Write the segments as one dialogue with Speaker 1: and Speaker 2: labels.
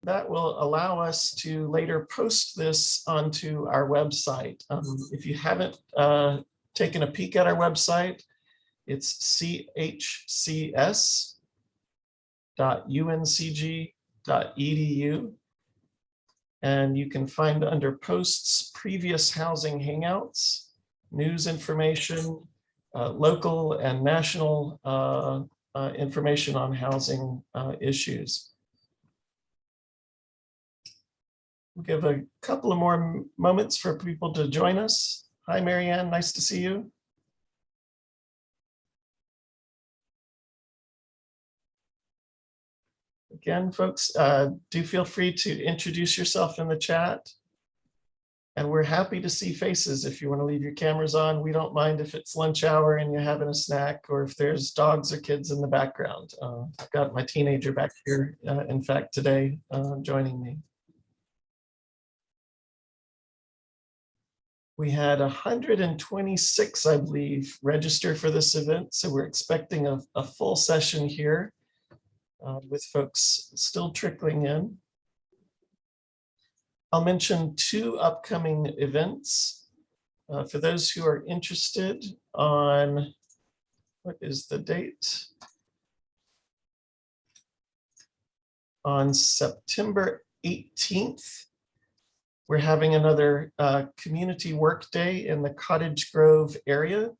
Speaker 1: that will allow us to later post this onto our website. If you haven't taken a peek at our website, it's chcs.uncg.edu. And you can find under posts, previous housing hangouts, news information, local and national information on housing issues. We'll give a couple of more moments for people to join us. Hi, Marianne, nice to see you. Again, folks, do feel free to introduce yourself in the chat. And we're happy to see faces if you want to leave your cameras on. We don't mind if it's lunch hour and you're having a snack, or if there's dogs or kids in the background. I've got my teenager back here, in fact, today joining me. We had 126, I believe, register for this event. So we're expecting a full session here with folks still trickling in. I'll mention two upcoming events for those who are interested on, what is the date? On September 18th, we're having another community work day in the Cottage Grove area.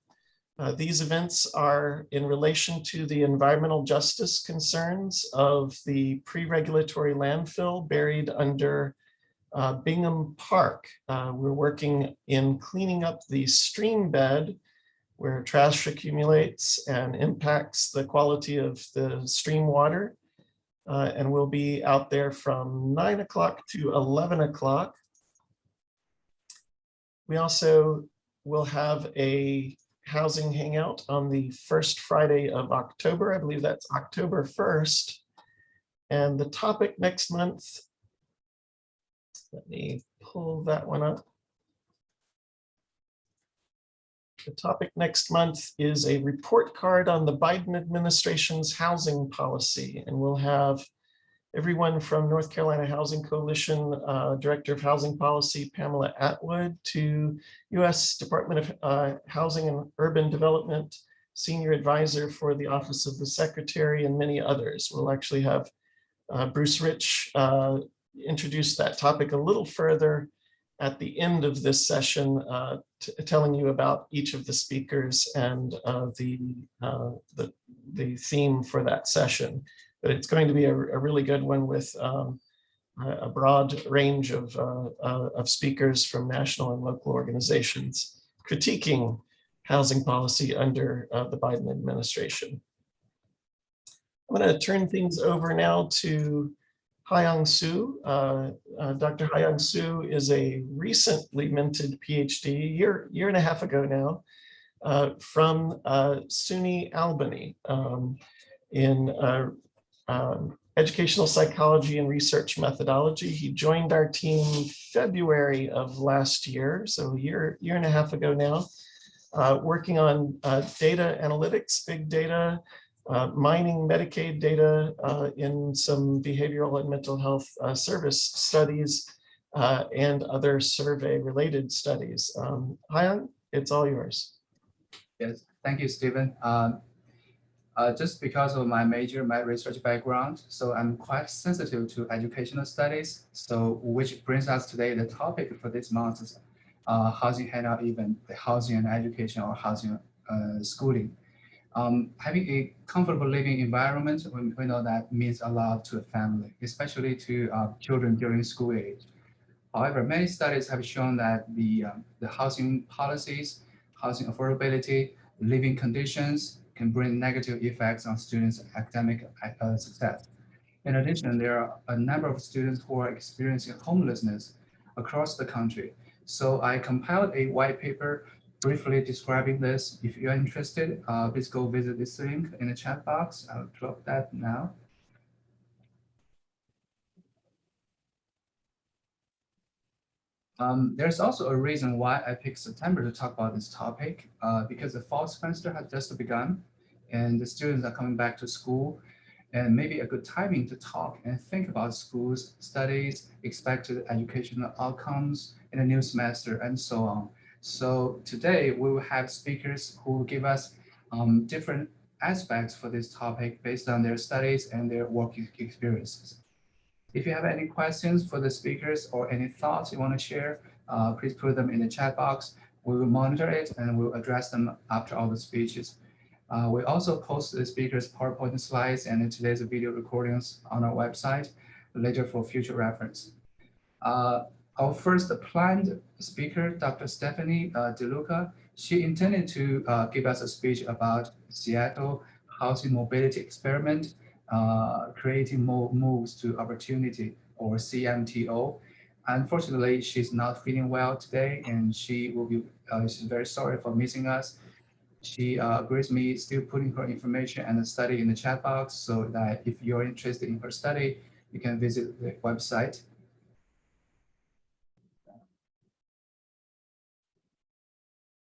Speaker 1: These events are in relation to the environmental justice concerns of the pre-regulatory landfill buried under Bingham Park. We're working in cleaning up the stream bed where trash accumulates and impacts the quality of the stream water. And we'll be out there from 9 o'clock to 11 o'clock. We also will have a housing hangout on the first Friday of October. I believe that's October 1st. And the topic next month, let me pull that one up. The topic next month is a report card on the Biden administration's housing policy. And we'll have everyone from North Carolina Housing Coalition, Director of Housing Policy, Pamela Atwood, to U.S. Department of Housing and Urban Development, Senior Advisor for the Office of the Secretary, and many others. We'll actually have Bruce Rich introduce that topic a little further at the end of this session, telling you about each of the speakers and the theme for that session. But it's going to be a really good one with a broad range of speakers from national and local organizations critiquing housing policy under the Biden administration. I'm going to turn things over now to Hyung Soo. Dr. Hyung Soo is a recently minted PhD, year and a half ago now, from SUNY Albany in educational psychology and research methodology. He joined our team February of last year, so a year and a half ago now, working on data analytics, big data, mining Medicaid data in some behavioral and mental health service studies and other survey-related studies. Hyun, it's all yours.
Speaker 2: Yes, thank you, Stephen. Just because of my research background, so I'm quite sensitive to educational studies. So which brings us today, the topic for this month's housing hangout event, the housing and education or housing schooling. Having a comfortable living environment, we know that means a lot to a family, especially to children during school age. However, many studies have shown that the housing policies, housing affordability, living conditions can bring negative effects on students' academic success. In addition, there are a number of students who are experiencing homelessness across the country. So I compiled a white paper briefly describing this. If you're interested, please go visit this link in the chat box. I'll drop that now. There's also a reason why I picked September to talk about this topic, because the fall semester has just begun and the students are coming back to school. and maybe a good timing to talk and think about schools, studies, expected educational outcomes in the new semester, and so on. So today we will have speakers who will give us different aspects for this topic based on their studies and their working experiences. If you have any questions for the speakers or any thoughts you want to share, please put them in the chat box. We will monitor it and we'll address them after all the speeches. We also post the speakers' PowerPoint slides and today's video recordings on our website later for future reference. Our first planned speaker, Dr. Stephanie DeLuca, she intended to give us a speech about Seattle Housing Mobility Experiment, creating more moves to opportunity, or CMTO. Unfortunately, she's not feeling well today, and she will be. She's very sorry for missing us. She agrees me still putting her information and the study in the chat box, so that if you're interested in her study, you can visit the website.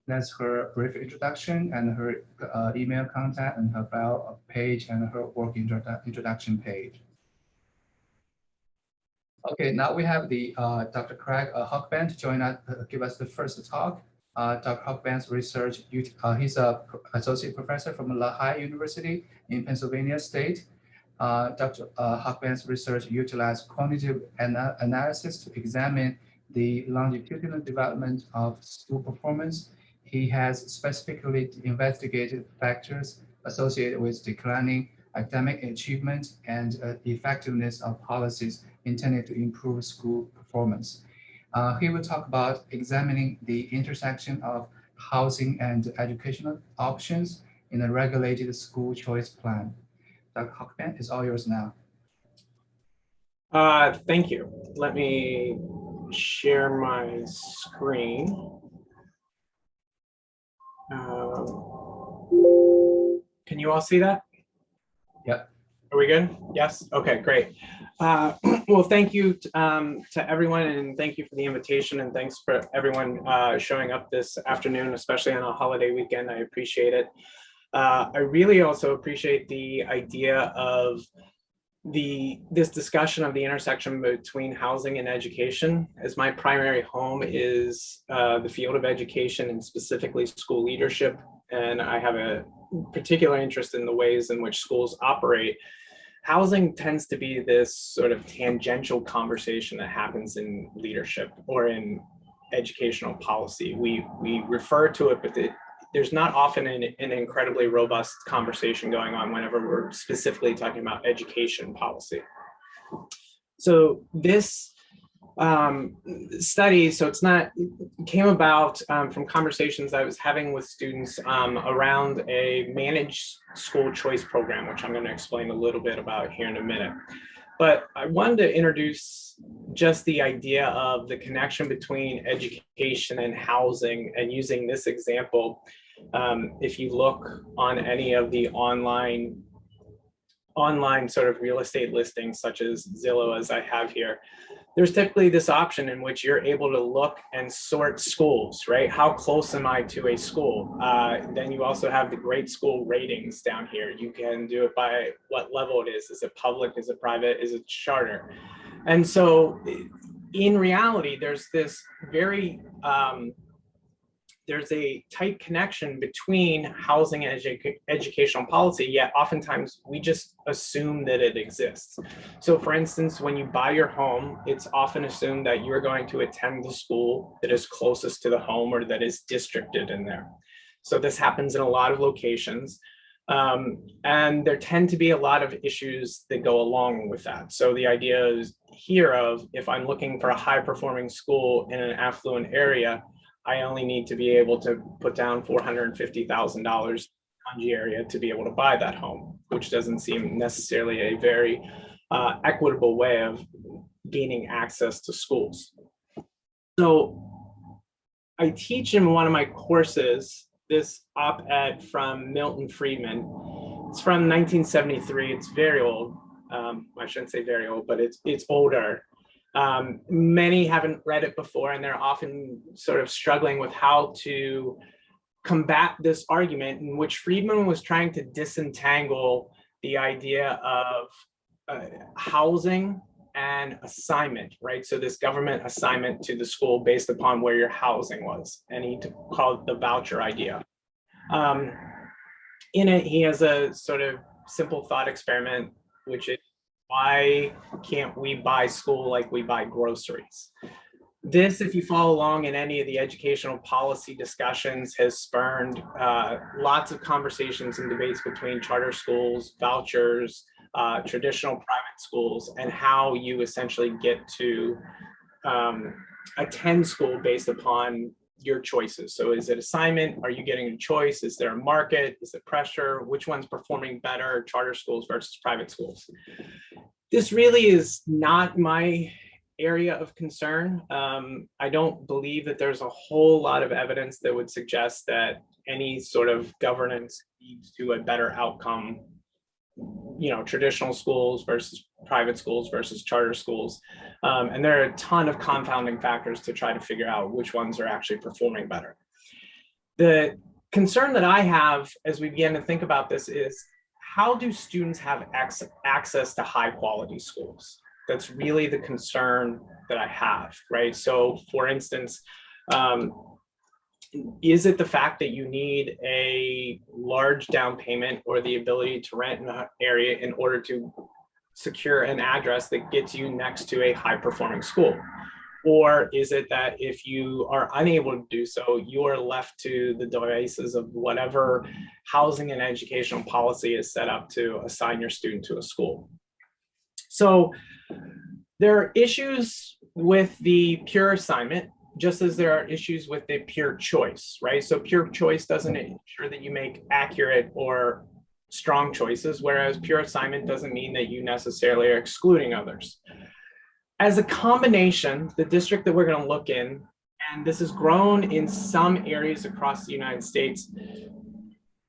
Speaker 2: That's her brief introduction and her email contact and her bio page and her work introduction page. Okay, now we have the Dr. Craig Hochband to join us, give us the first talk. Dr. Hochband's research, he's an associate professor from Lehigh University in Pennsylvania State. Dr. Hochband's research utilized quantitative analysis to examine the longitudinal development of school performance. He has specifically investigated factors associated with declining academic achievement and effectiveness of policies intended to improve school performance. He will talk about examining the intersection of housing and educational options in a regulated school choice plan. Dr. Hochband, it's all yours now.
Speaker 3: Thank you. Let me share my screen. Can you all see that?
Speaker 2: Yep.
Speaker 3: Are we good? Yes? Okay, great. Well, thank you to everyone, and thank you for the invitation, and thanks for everyone showing up this afternoon, especially on a holiday weekend. I appreciate it. I really also appreciate the idea of this discussion of the intersection between housing and education, as my primary home is the field of education and specifically school leadership. And I have a particular interest in the ways in which schools operate. Housing tends to be this sort of tangential conversation that happens in leadership or in educational policy. We refer to it, but there's not often an incredibly robust conversation going on whenever we're specifically talking about education policy. So this study, came about from conversations I was having with students around a managed school choice program, which I'm going to explain a little bit about here in a minute. But I wanted to introduce just the idea of the connection between education and housing, and using this example. If you look on any of the online sort of real estate listings, such as Zillow, as I have here, there's typically this option in which you're able to look and sort schools, right? How close am I to a school? Then you also have the great school ratings down here. You can do it by what level it is. Is it public? Is it private? Is it charter? And so in reality, there's this very, there's a tight connection between housing and educational policy, yet oftentimes we just assume that it exists. So for instance, when you buy your home, it's often assumed that you're going to attend the school that is closest to the home or that is districted in there. So this happens in a lot of locations. And there tend to be a lot of issues that go along with that. So the idea is here of, if I'm looking for a high performing school in an affluent area, I only need to be able to put down $450,000 area to be able to buy that home, which doesn't seem necessarily a very equitable way of gaining access to schools. So I teach in one of my courses this op-ed from Milton Friedman. It's from 1973. It's very old. I shouldn't say very old, but it's older. Many haven't read it before, and they're often sort of struggling with how to combat this argument in which Friedman was trying to disentangle the idea of housing and assignment, right? So this government assignment to the school based upon where your housing was, and he called it the voucher idea. In it, he has a sort of simple thought experiment, which is, why can't we buy school like we buy groceries? This, if you follow along in any of the educational policy discussions, has spurned lots of conversations and debates between charter schools, vouchers, traditional private schools, and how you essentially get to attend school based upon your choices. So is it assignment? Are you getting a choice? Is there a market? Is it pressure? Which one's performing better, charter schools versus private schools? This really is not my area of concern. I don't believe that there's a whole lot of evidence that would suggest that any sort of governance leads to a better outcome, you know, traditional schools versus private schools versus charter schools. And there are a ton of confounding factors to try to figure out which ones are actually performing better. The concern that I have as we begin to think about this is, how do students have access to high quality schools? That's really the concern that I have, right? So for instance, is it the fact that you need a large down payment or the ability to rent in an area in order to secure an address that gets you next to a high performing school? Or is it that if you are unable to do so, you are left to the devices of whatever housing and educational policy is set up to assign your student to a school? So there are issues with the pure assignment, just as there are issues with the pure choice, right? So pure choice doesn't ensure that you make accurate or strong choices, whereas pure assignment doesn't mean that you necessarily are excluding others. As a combination, the district that we're going to look in, and this has grown in some areas across the United States,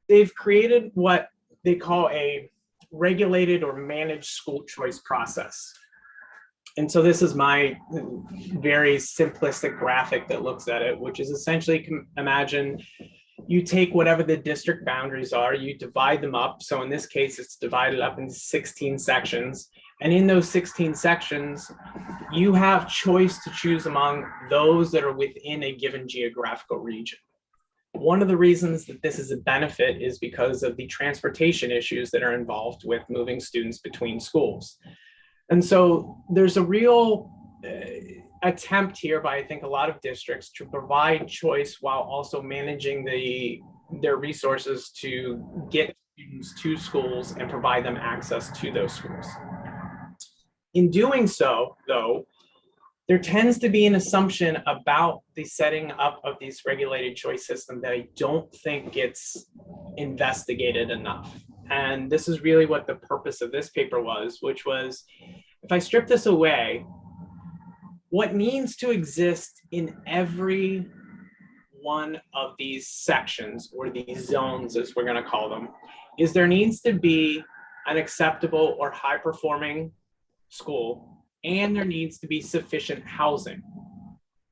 Speaker 3: they've created what they call a regulated or managed school choice process. And so this is my very simplistic graphic that looks at it, which is essentially, imagine you take whatever the district boundaries are, you divide them up. So in this case, it's divided up into 16 sections. And in those 16 sections, you have choice to choose among those that are within a given geographical region. One of the reasons that this is a benefit is because of the transportation issues that are involved with moving students between schools. And so there's a real attempt here by, I think, a lot of districts to provide choice while also managing their resources to get students to schools and provide them access to those schools. In doing so, though, there tends to be an assumption about the setting up of these regulated choice system that I don't think gets investigated enough. And this is really what the purpose of this paper was, which was, if I strip this away, what needs to exist in every one of these sections, or these zones as we're going to call them, is there needs to be an acceptable or high performing school, and there needs to be sufficient housing,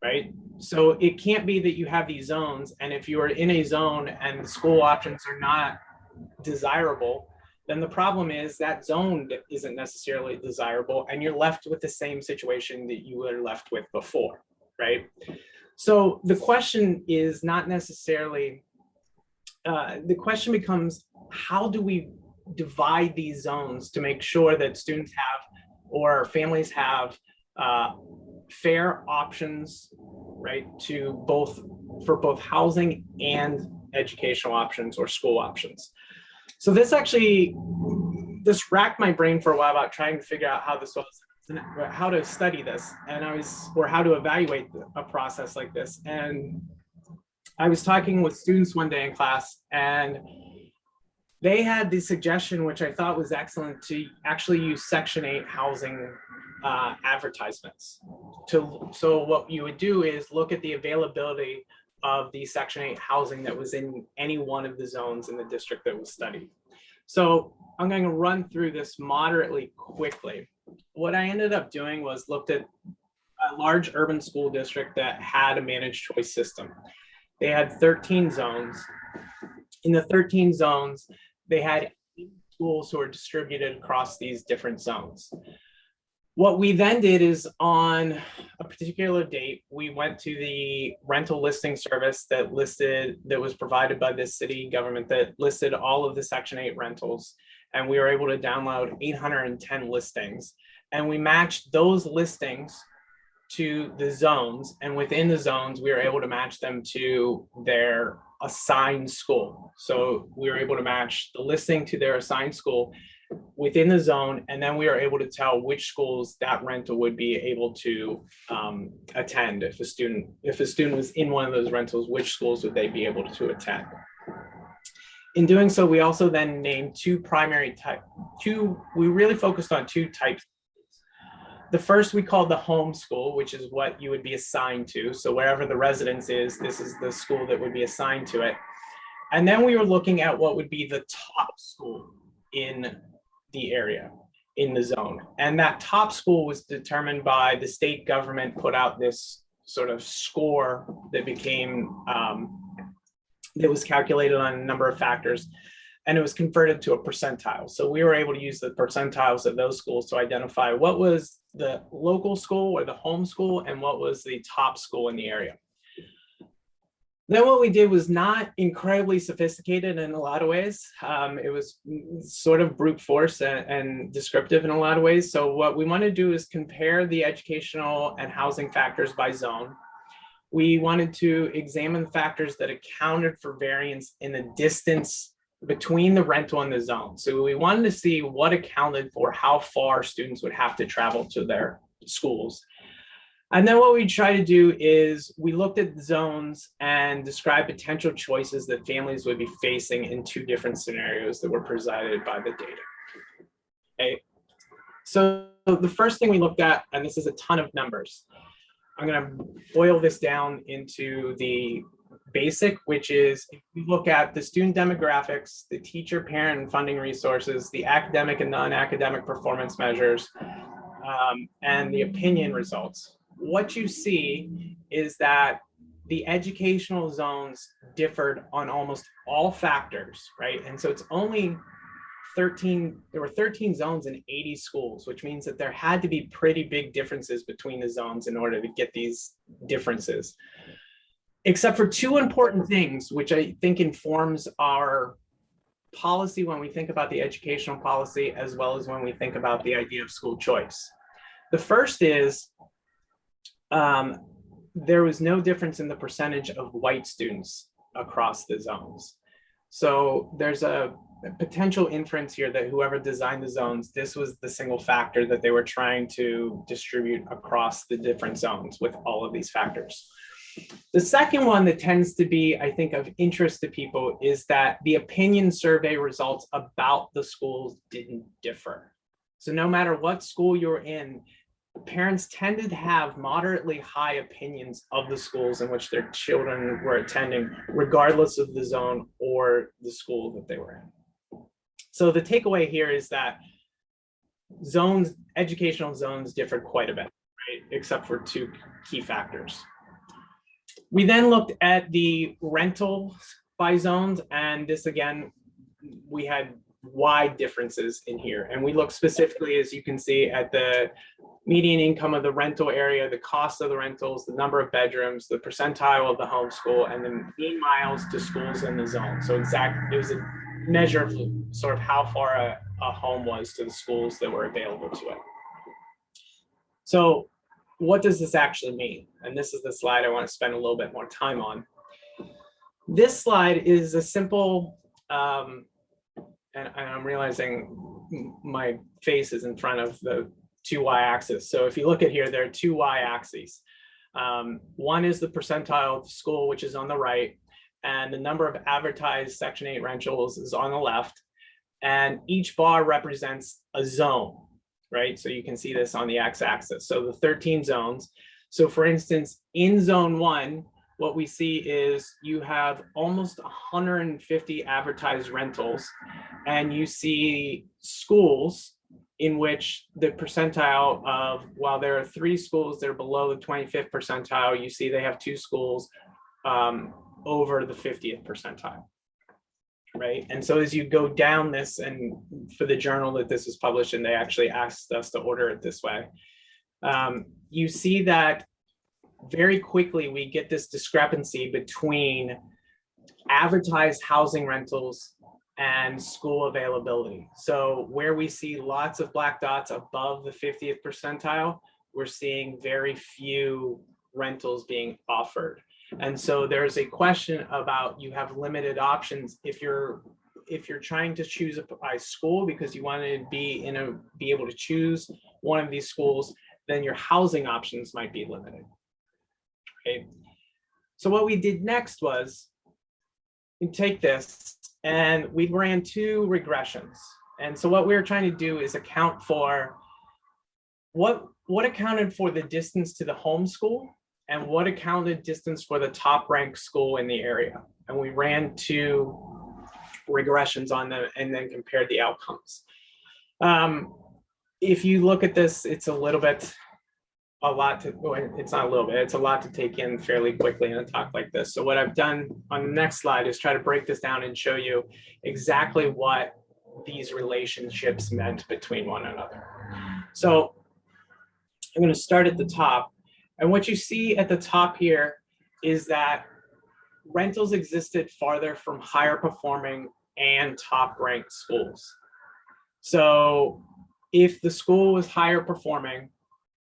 Speaker 3: right? So it can't be that you have these zones, and if you are in a zone and the school options are not desirable, then the problem is that zone isn't necessarily desirable, and you're left with the same situation that you were left with before, right? So the question is not necessarily, the question becomes, how do we divide these zones to make sure that students have, or families have, fair options, right, to for both housing and educational options or school options. So this racked my brain for a while about trying to figure out how this was, how to study this, and or how to evaluate a process like this. And I was talking with students one day in class, and they had the suggestion, which I thought was excellent, to actually use Section 8 housing advertisements. So what you would do is look at the availability of the Section 8 housing that was in any one of the zones in the district that was studied. So I'm going to run through this moderately quickly. What I ended up doing was looked at a large urban school district that had a managed choice system. They had 13 zones. In the 13 zones, they had schools who are distributed across these different zones. What we then did is on a particular date, we went to the rental listing service that was provided by the city government that listed all of the Section 8 rentals. And we were able to download 810 listings. And we matched those listings to the zones. And within the zones, we were able to match them to their assigned school. So we were able to match the listing to their assigned school within the zone, and then we are able to tell which schools that rental would be able to attend. If a student was in one of those rentals, which schools would they be able to attend? In doing so, we also then named we really focused on two types. The first we called the home school, which is what you would be assigned to. So wherever the residence is, this is the school that would be assigned to it. And then we were looking at what would be the top school in the area, in the zone. And that top school was determined by the state government put out this sort of score that became, that was calculated on a number of factors, and it was converted to a percentile. So we were able to use the percentiles of those schools to identify what was the local school or the home school and what was the top school in the area. Then what we did was not incredibly sophisticated in a lot of ways. It was sort of brute force and descriptive in a lot of ways. So what we want to do is compare the educational and housing factors by zone. We wanted to examine factors that accounted for variance in the distance between the rental and the zone. So we wanted to see what accounted for how far students would have to travel to their schools. And then what we try to do is we looked at zones and described potential choices that families would be facing in two different scenarios that were presented by the data. Okay. So the first thing we looked at, and this is a ton of numbers, I'm going to boil this down into the basic, which is if we look at the student demographics, the teacher, parent, and funding resources, the academic and non-academic performance measures, and the opinion results. What you see is that the educational zones differed on almost all factors, right? And so it's only 13, there were 13 zones in 80 schools, which means that there had to be pretty big differences between the zones in order to get these differences. Except for two important things, which I think informs our policy when we think about the educational policy, as well as when we think about the idea of school choice. The first is there was no difference in the percentage of white students across the zones. So there's a potential inference here that whoever designed the zones, this was the single factor that they were trying to distribute across the different zones with all of these factors. The second one that tends to be, I think, of interest to people is that the opinion survey results about the schools didn't differ. So no matter what school you're in, parents tended to have moderately high opinions of the schools in which their children were attending, regardless of the zone or the school that they were in. So the takeaway here is that zones, educational zones differed quite a bit, right? Except for two key factors. We then looked at the rentals by zones, and this again, we had wide differences in here. And we looked specifically, as you can see, at the median income of the rental area, the cost of the rentals, the number of bedrooms, the percentile of the homeschool, and the mean miles to schools in the zone. So it was a measure of sort of how far a home was to the schools that were available to it. So what does this actually mean? And this is the slide I want to spend a little bit more time on. This slide is a simple, and I'm realizing my face is in front of the two y-axis. So if you look at here, there are two y-axes. One is the percentile of the school, which is on the right, and the number of advertised Section 8 rentals is on the left. And each bar represents a zone, right? So you can see this on the x-axis. So the 13 zones. So for instance, in zone 1, what we see is you have almost 150 advertised rentals, and you see schools in which the percentile of, while there are 3 schools that are below the 25th percentile, you see they have 2 schools over the 50th percentile. right? And so as you go down this, and for the journal that this is published in, they actually asked us to order it this way. You see that very quickly we get this discrepancy between advertised housing rentals and school availability. So where we see lots of black dots above the 50th percentile, we're seeing very few rentals being offered. And so there's a question about, you have limited options if you're trying to choose a school because you want to be able to choose one of these schools, then your housing options might be limited. Okay. So what we did next was we take this and we ran 2 regressions. And so what we were trying to do is account for what accounted for the distance to the home school and what accounted distance for the top ranked school in the area. And we ran 2 regressions on them and then compared the outcomes. If you look at this, it's a lot to, well, it's not a little bit, it's a lot to take in fairly quickly in a talk like this. So what I've done on the next slide is try to break this down and show you exactly what these relationships meant between one another. So I'm going to start at the top. And what you see at the top here is that rentals existed farther from higher performing and top ranked schools. So if the school was higher performing,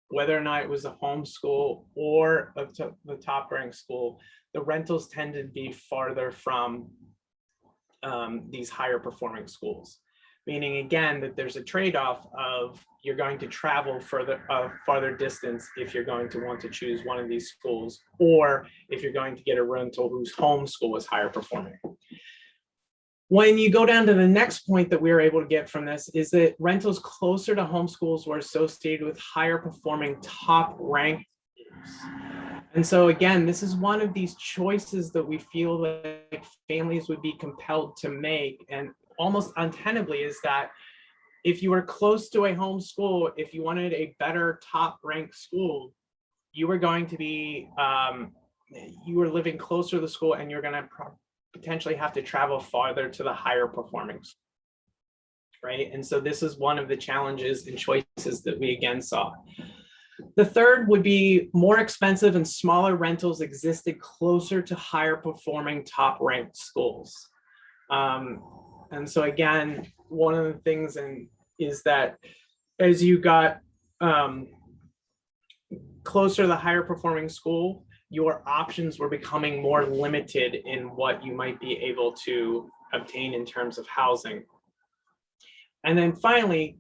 Speaker 3: whether or not it was a home school or the top ranked school, the rentals tended to be farther from these higher performing schools. Meaning again, that there's a trade-off of you're going to travel farther distance if you're going to want to choose one of these schools, or if you're going to get a rental whose home school is higher performing. When you go down to the next point that we were able to get from this is that rentals closer to home schools were associated with higher performing top ranked schools. And so again, this is one of these choices that we feel like families would be compelled to make, and almost untenably is that if you were close to a home school, if you wanted a better top ranked school, you were going to be, you were living closer to the school and you're going to potentially have to travel farther to the higher performing school, right? And so this is one of the challenges and choices that we again saw. The third would be more expensive and smaller rentals existed closer to higher performing top ranked schools. And so again, one of the things is that as you got closer to the higher performing school, your options were becoming more limited in what you might be able to obtain in terms of housing. And then finally,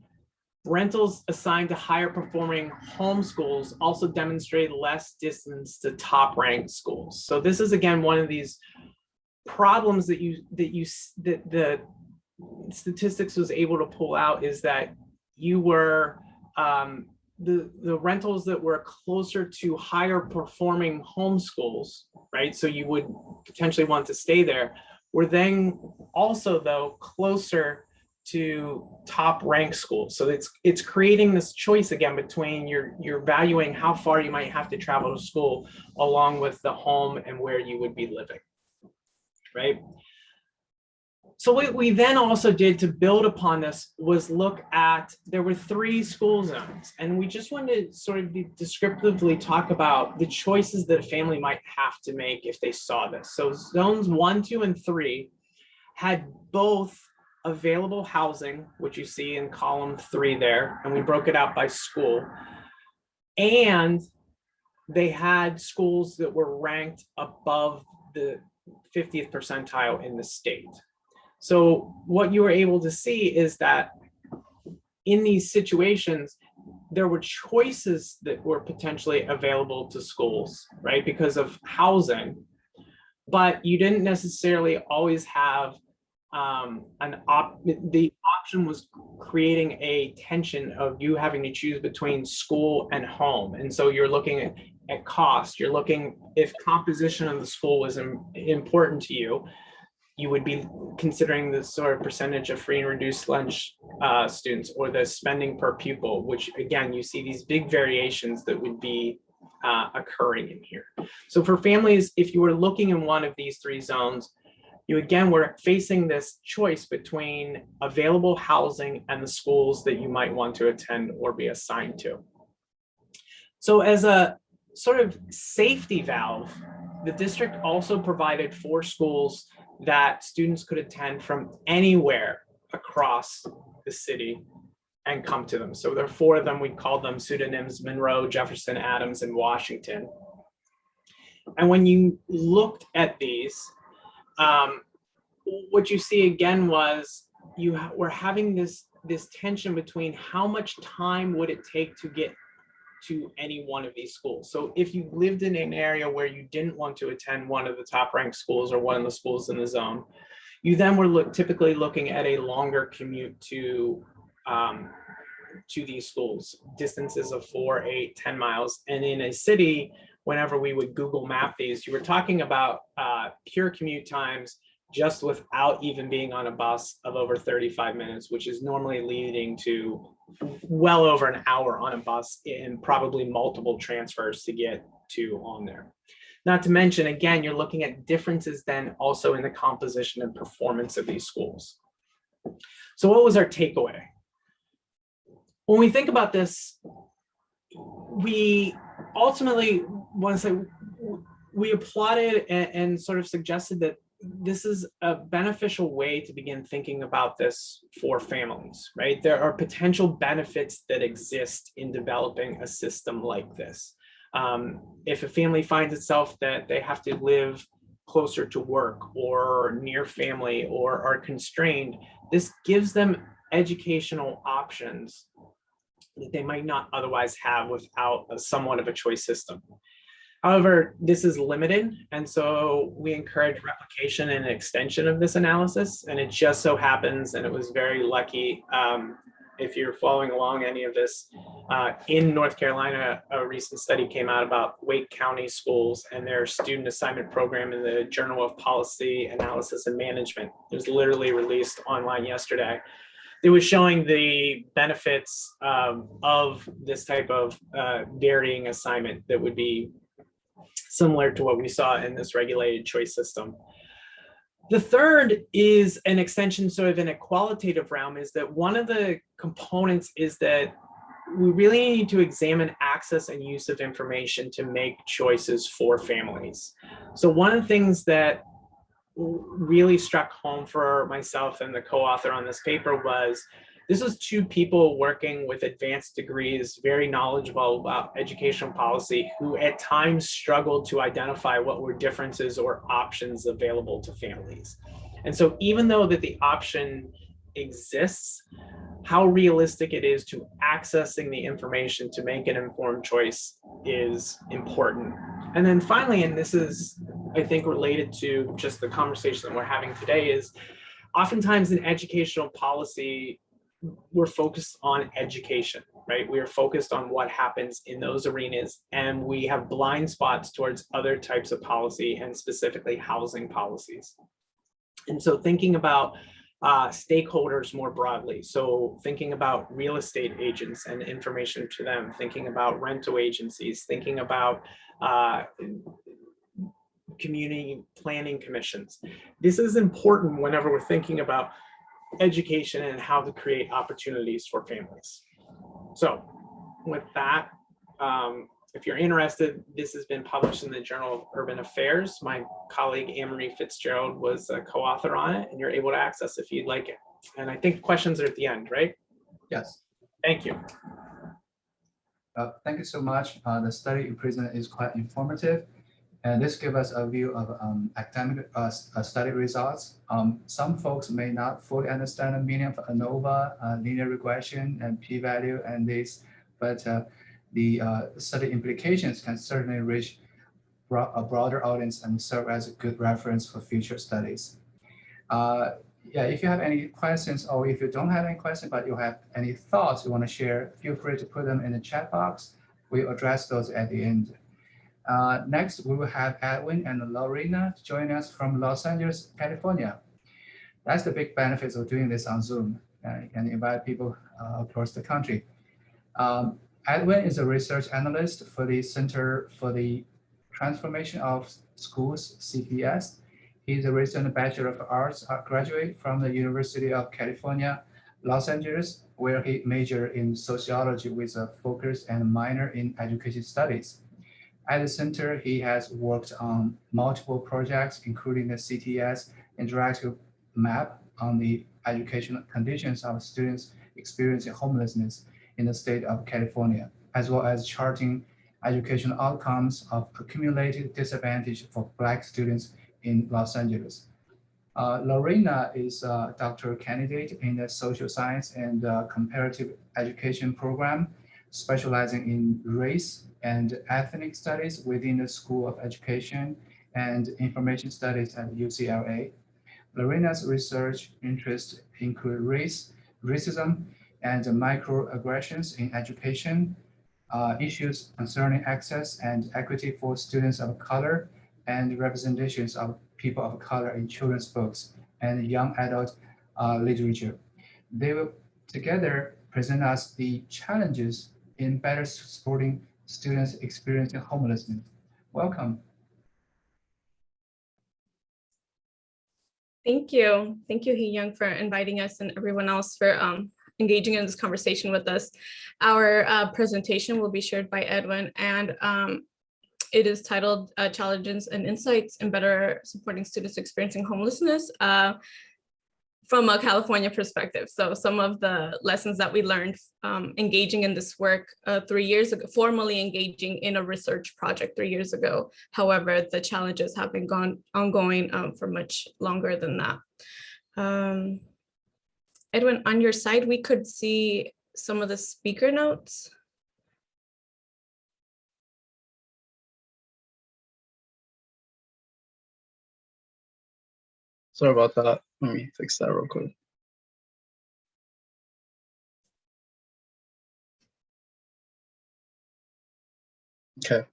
Speaker 3: rentals assigned to higher performing home schools also demonstrate less distance to top ranked schools. So this is again one of these problems that the statistics was able to pull out, is that you were the rentals that were closer to higher performing home schools, right? So you would potentially want to stay there, were then also though closer to top ranked schools. So it's creating this choice again between you're valuing how far you might have to travel to school along with the home and where you would be living, right? So what we then also did to build upon this was look at, there were 3 school zones, and we just wanted to sort of descriptively talk about the choices that a family might have to make if they saw this. So zones 1, 2, and 3 had both available housing, which you see in column 3 there, and we broke it out by school, and they had schools that were ranked above the 50th percentile in the state. So what you were able to see is that in these situations, there were choices that were potentially available to schools, right, because of housing, but you didn't necessarily always have the option was creating a tension of you having to choose between school and home. And so you're looking at cost, you're looking if composition of the school was important to you, you would be considering the sort of percentage of free and reduced lunch students, or the spending per pupil, which again, you see these big variations that would be occurring in here. So for families, if you were looking in one of these 3 zones, you again were facing this choice between available housing and the schools that you might want to attend or be assigned to. So as a sort of safety valve, the district also provided 4 schools that students could attend from anywhere across the city and come to them. So there are 4 of them. We called them pseudonyms: Monroe, Jefferson, Adams, and Washington. And when you looked at these, what you see again was you were having this tension between how much time would it take to get to any one of these schools. So if you lived in an area where you didn't want to attend one of the top ranked schools or one of the schools in the zone, you then were typically looking at a longer commute to these schools, distances of 4, 8, 10 miles. And in a city, whenever we would Google map these, you were talking about pure commute times just without even being on a bus of over 35 minutes, which is normally leading to well over an hour on a bus and probably multiple transfers to get to on there. Not to mention, again, you're looking at differences then also in the composition and performance of these schools. So what was our takeaway? When we think about this, we ultimately want to say, we applauded and sort of suggested that this is a beneficial way to begin thinking about this for families, right? There are potential benefits that exist in developing a system like this. If a family finds itself that they have to live closer to work or near family or are constrained, this gives them educational options that they might not otherwise have without somewhat of a choice system. However, this is limited, and so we encourage replication and extension of this analysis. And it just so happens, and it was very lucky, if you're following along any of this, in North Carolina, a recent study came out about Wake County schools and their student assignment program in the Journal of Policy Analysis and Management. It was literally released online yesterday. It was showing the benefits of this type of varying assignment that would be similar to what we saw in this regulated choice system. The third is an extension sort of in a qualitative realm, is that one of the components is that we really need to examine access and use of information to make choices for families. So one of the things that really struck home for myself and the co-author on this paper was this was 2 people working with advanced degrees, very knowledgeable about educational policy, who at times struggled to identify what were differences or options available to families. And so even though that the option exists, how realistic it is to accessing the information to make an informed choice is important. And then finally, and this is, I think, related to just the conversation that we're having today, is oftentimes in educational policy, we're focused on education, right? We are focused on what happens in those arenas, and we have blind spots towards other types of policy, and specifically housing policies. And so thinking about stakeholders more broadly, so thinking about real estate agents and information to them, thinking about rental agencies, thinking about community planning commissions. This is important whenever we're thinking about education and how to create opportunities for families. So with that, if you're interested, this has been published in the Journal of Urban Affairs. My colleague Anne-Marie Fitzgerald was a co-author on it, and you're able to access if you'd like it. And I think questions are at the end, right?
Speaker 2: Yes.
Speaker 3: Thank you.
Speaker 2: Thank you so much. The study you presented is quite informative, and this gives us a view of academic study results. Some folks may not fully understand the meaning of ANOVA, linear regression, and p-value, and this, but the study implications can certainly reach a broader audience and serve as a good reference for future studies. Yeah, if you have any questions, or if you don't have any questions, but you have any thoughts you want to share, feel free to put them in the chat box. We'll address those at the end. Next, we will have Edwin and Lorena join us from Los Angeles, California. That's the big benefits of doing this on Zoom, and invite people across the country. Edwin is a research analyst for the Center for the Transformation of Schools, CPS, He's a recent Bachelor of Arts graduate from the University of California, Los Angeles, where he majored in sociology with a focus and minor in education studies. At the center, he has worked on multiple projects, including the CTS interactive map on the educational conditions of students experiencing homelessness in the state of California, as well as charting educational outcomes of accumulated disadvantage for Black students in Los Angeles. Lorena is a doctoral candidate in the social science and comparative education program, specializing in race and ethnic studies within the School of Education and Information Studies at UCLA. Lorena's research interests include race, racism, and microaggressions in education, issues concerning access and equity for students of color, and representations of people of color in children's books and young adult literature. They will together present us the challenges in better supporting students experiencing homelessness. Welcome.
Speaker 4: Thank you. Thank you, Hee Young, for inviting us and everyone else for engaging in this conversation with us. Our presentation will be shared by Edwin, and it is titled Challenges and Insights in Better Supporting Students Experiencing Homelessness from a California perspective. So some of the lessons that we learned engaging in this work 3 years ago, formally engaging in a research project 3 years ago. However, the challenges have been ongoing for much longer than that. Edwin, on your side, we could see some of the speaker notes.
Speaker 5: Sorry about that. Let me fix that real quick. Okay.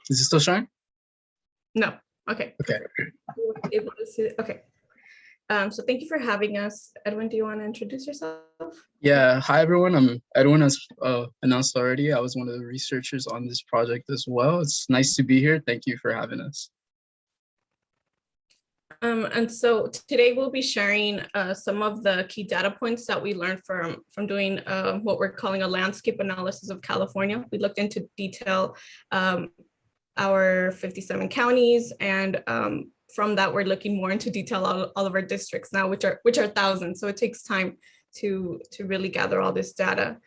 Speaker 5: Is it still showing?
Speaker 4: No. Okay.
Speaker 5: Okay.
Speaker 4: Able to see it? Okay. So thank you for having us. Edwin, do you want to introduce yourself?
Speaker 5: Yeah. Hi, everyone. I'm Edwin, as announced already. I was one of the researchers on this project as well. It's nice to be here. Thank you for having us.
Speaker 4: And so today we'll be sharing some of the key data points that we learned from doing what we're calling a landscape analysis of California. We looked into detail our 57 counties, and from that we're looking more into detail all of our districts now, which are thousands. So it takes time to really gather all this data.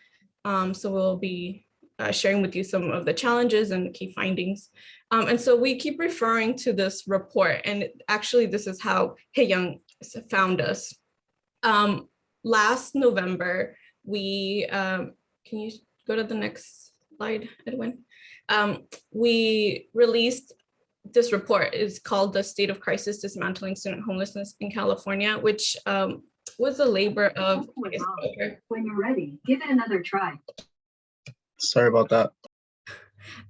Speaker 4: So we'll be sharing with you some of the challenges and key findings. And so we keep referring to this report, and actually this is how Hee Young found us. Last November, we, can you go to the next slide, Edwin? We released this report. It's called The State of Crisis Dismantling Student Homelessness in California, which was a labor of—
Speaker 6: When you're ready, give it another try.
Speaker 5: Sorry about that.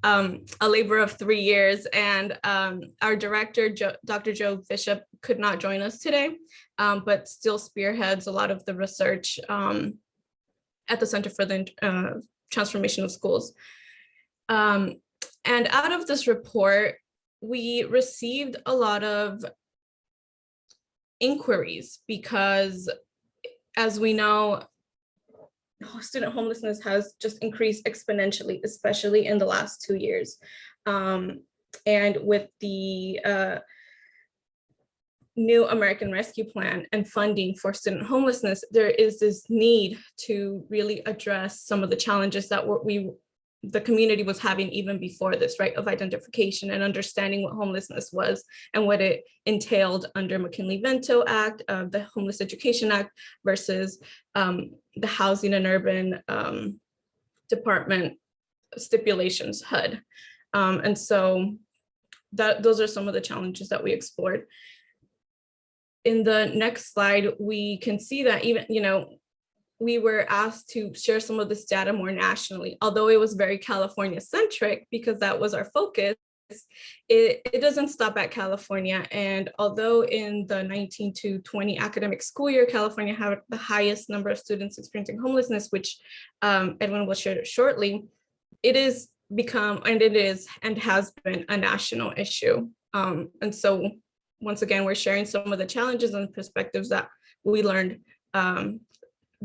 Speaker 4: A labor of 3 years, and our director, Dr. Joe Bishop, could not join us today, but still spearheads a lot of the research at the Center for the Transformation of Schools. And out of this report, we received a lot of inquiries because, as we know, student homelessness has just increased exponentially, especially in the last 2 years. And with the new American Rescue Plan and funding for student homelessness, there is this need to really address some of the challenges that the community was having even before this, right, of identification and understanding what homelessness was and what it entailed under McKinley-Vento Act, the Homeless Education Act, versus the Housing and Urban Department stipulations, HUD. And so those are some of the challenges that we explored. In the next slide, we can see that even, we were asked to share some of this data more nationally, although it was very California centric because that was our focus. It doesn't stop at California. And although in the 19 to 20 academic school year, California had the highest number of students experiencing homelessness, which Edwin will share shortly, it is become, and it is and has been, a national issue. And so once again, we're sharing some of the challenges and perspectives that we learned,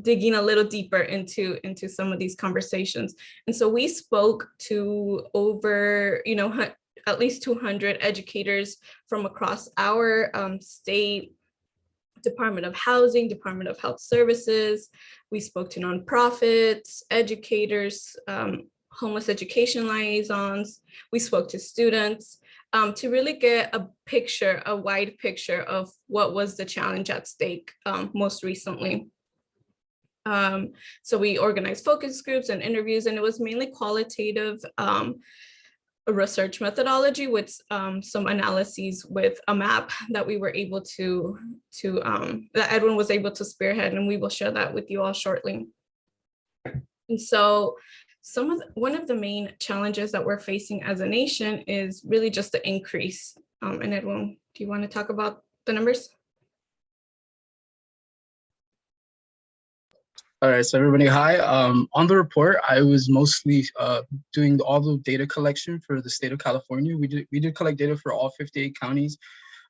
Speaker 4: digging a little deeper into some of these conversations. And so we spoke to over, at least 200 educators from across our state, Department of Housing, Department of Health Services. We spoke to nonprofits, educators, homeless education liaisons. We spoke to students to really get a wide picture of what was the challenge at stake most recently. So we organized focus groups and interviews, and it was mainly qualitative research methodology with some analyses with a map that we were able to that Edwin was able to spearhead, and we will share that with you all shortly. And so one of the main challenges that we're facing as a nation is really just the increase. And Edwin, do you want to talk about the numbers?
Speaker 5: All right, so everybody, hi. On the report, I was mostly doing all the data collection for the state of California. We did collect data for all 58 counties.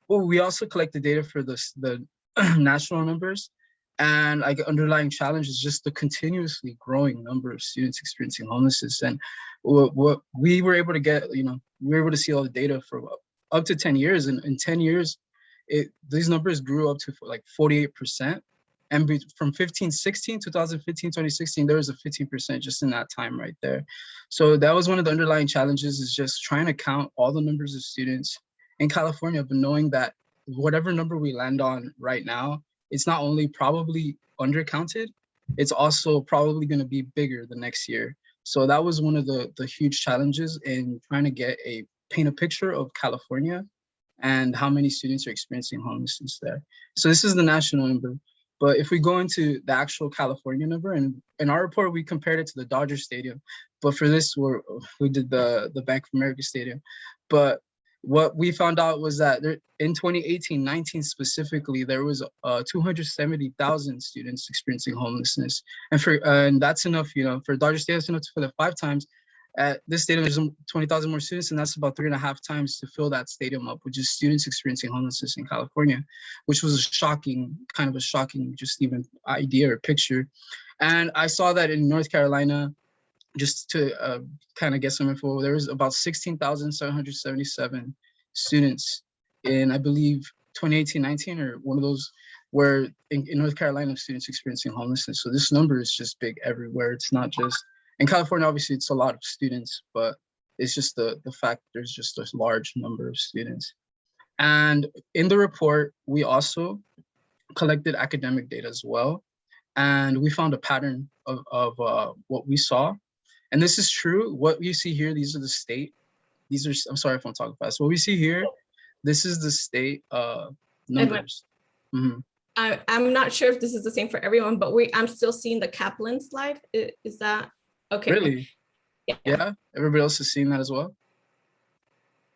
Speaker 5: Well, we also collected data for the national numbers. And like underlying challenge is just the continuously growing number of students experiencing homelessness. And what we were able to get, we were able to see all the data for up to 10 years. And in 10 years, these numbers grew up to like 48%. And from 2015, there was a 15% just in that time right there. So that was one of the underlying challenges, is just trying to count all the numbers of students in California, but knowing that whatever number we land on right now, it's not only probably undercounted, it's also probably going to be bigger the next year. So that was one of the huge challenges in trying to paint a picture of California and how many students are experiencing homelessness there. So this is the national number. But if we go into the actual California number, and in our report, we compared it to the Dodger Stadium. But for this, we did the Bank of America Stadium. But what we found out was that in 2018-19 specifically, there was 270,000 students experiencing homelessness. And that's enough, for Dodger Stadium, that's enough to fill it 5 times. At this stadium, there's 20,000 more students, and that's about 3.5 times to fill that stadium up, which is students experiencing homelessness in California, which was a shocking just even idea or picture. And I saw that in North Carolina, just to kind of get some info, there was about 16,777 students in, I believe, 2018-19, or one of those, where in North Carolina, students experiencing homelessness. So this number is just big everywhere. It's not just in California, obviously, it's a lot of students, but it's just the fact there's just a large number of students. And in the report, we also collected academic data as well. And we found a pattern of what we saw. And this is true. What you see here, these are the state. I'm sorry if I'm talking fast. What we see here, this is the state numbers. Mm-hmm.
Speaker 4: I'm not sure if this is the same for everyone, but I'm still seeing the Kaplan slide. Is that? Okay.
Speaker 5: Really? Yeah. Everybody else is seeing that as well?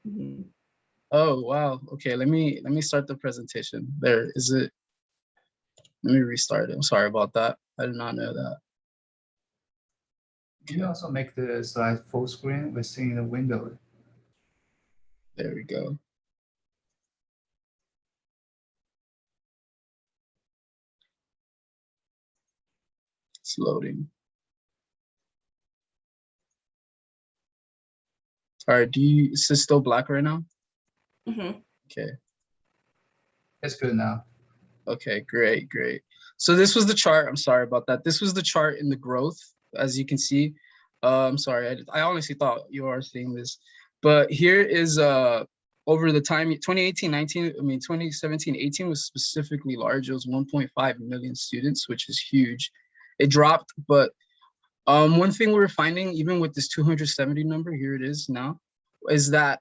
Speaker 4: Mm-hmm.
Speaker 5: Oh, wow. Okay, let me start the presentation. There is it. Let me restart it. I'm sorry about that. I did not know that.
Speaker 2: Can you also make the slide full screen with seeing the window?
Speaker 5: There we go. It's loading. All right, is this still black right now?
Speaker 4: Mm-hmm.
Speaker 5: Okay.
Speaker 2: It's good now.
Speaker 5: Okay, great. So this was the chart. I'm sorry about that. This was the chart in the growth, as you can see. I'm sorry, I honestly thought you are seeing this. But here is over the time, 2017-18 was specifically large. It was 1.5 million students, which is huge. It dropped, but one thing we're finding, even with this 270 number, here it is now, is that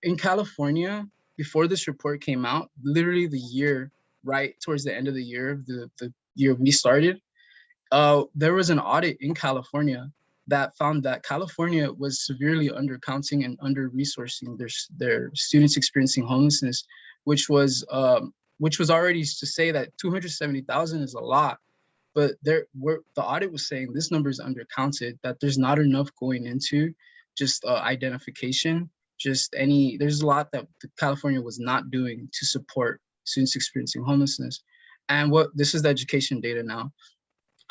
Speaker 5: in California, before this report came out, literally the year, right towards the end of the year, the year we started, there was an audit in California that found that California was severely undercounting and under-resourcing their students experiencing homelessness, which was already to say that 270,000 is a lot. But the audit was saying this number is undercounted, that there's not enough going into just identification there's a lot that California was not doing to support students experiencing homelessness. And this is the education data now.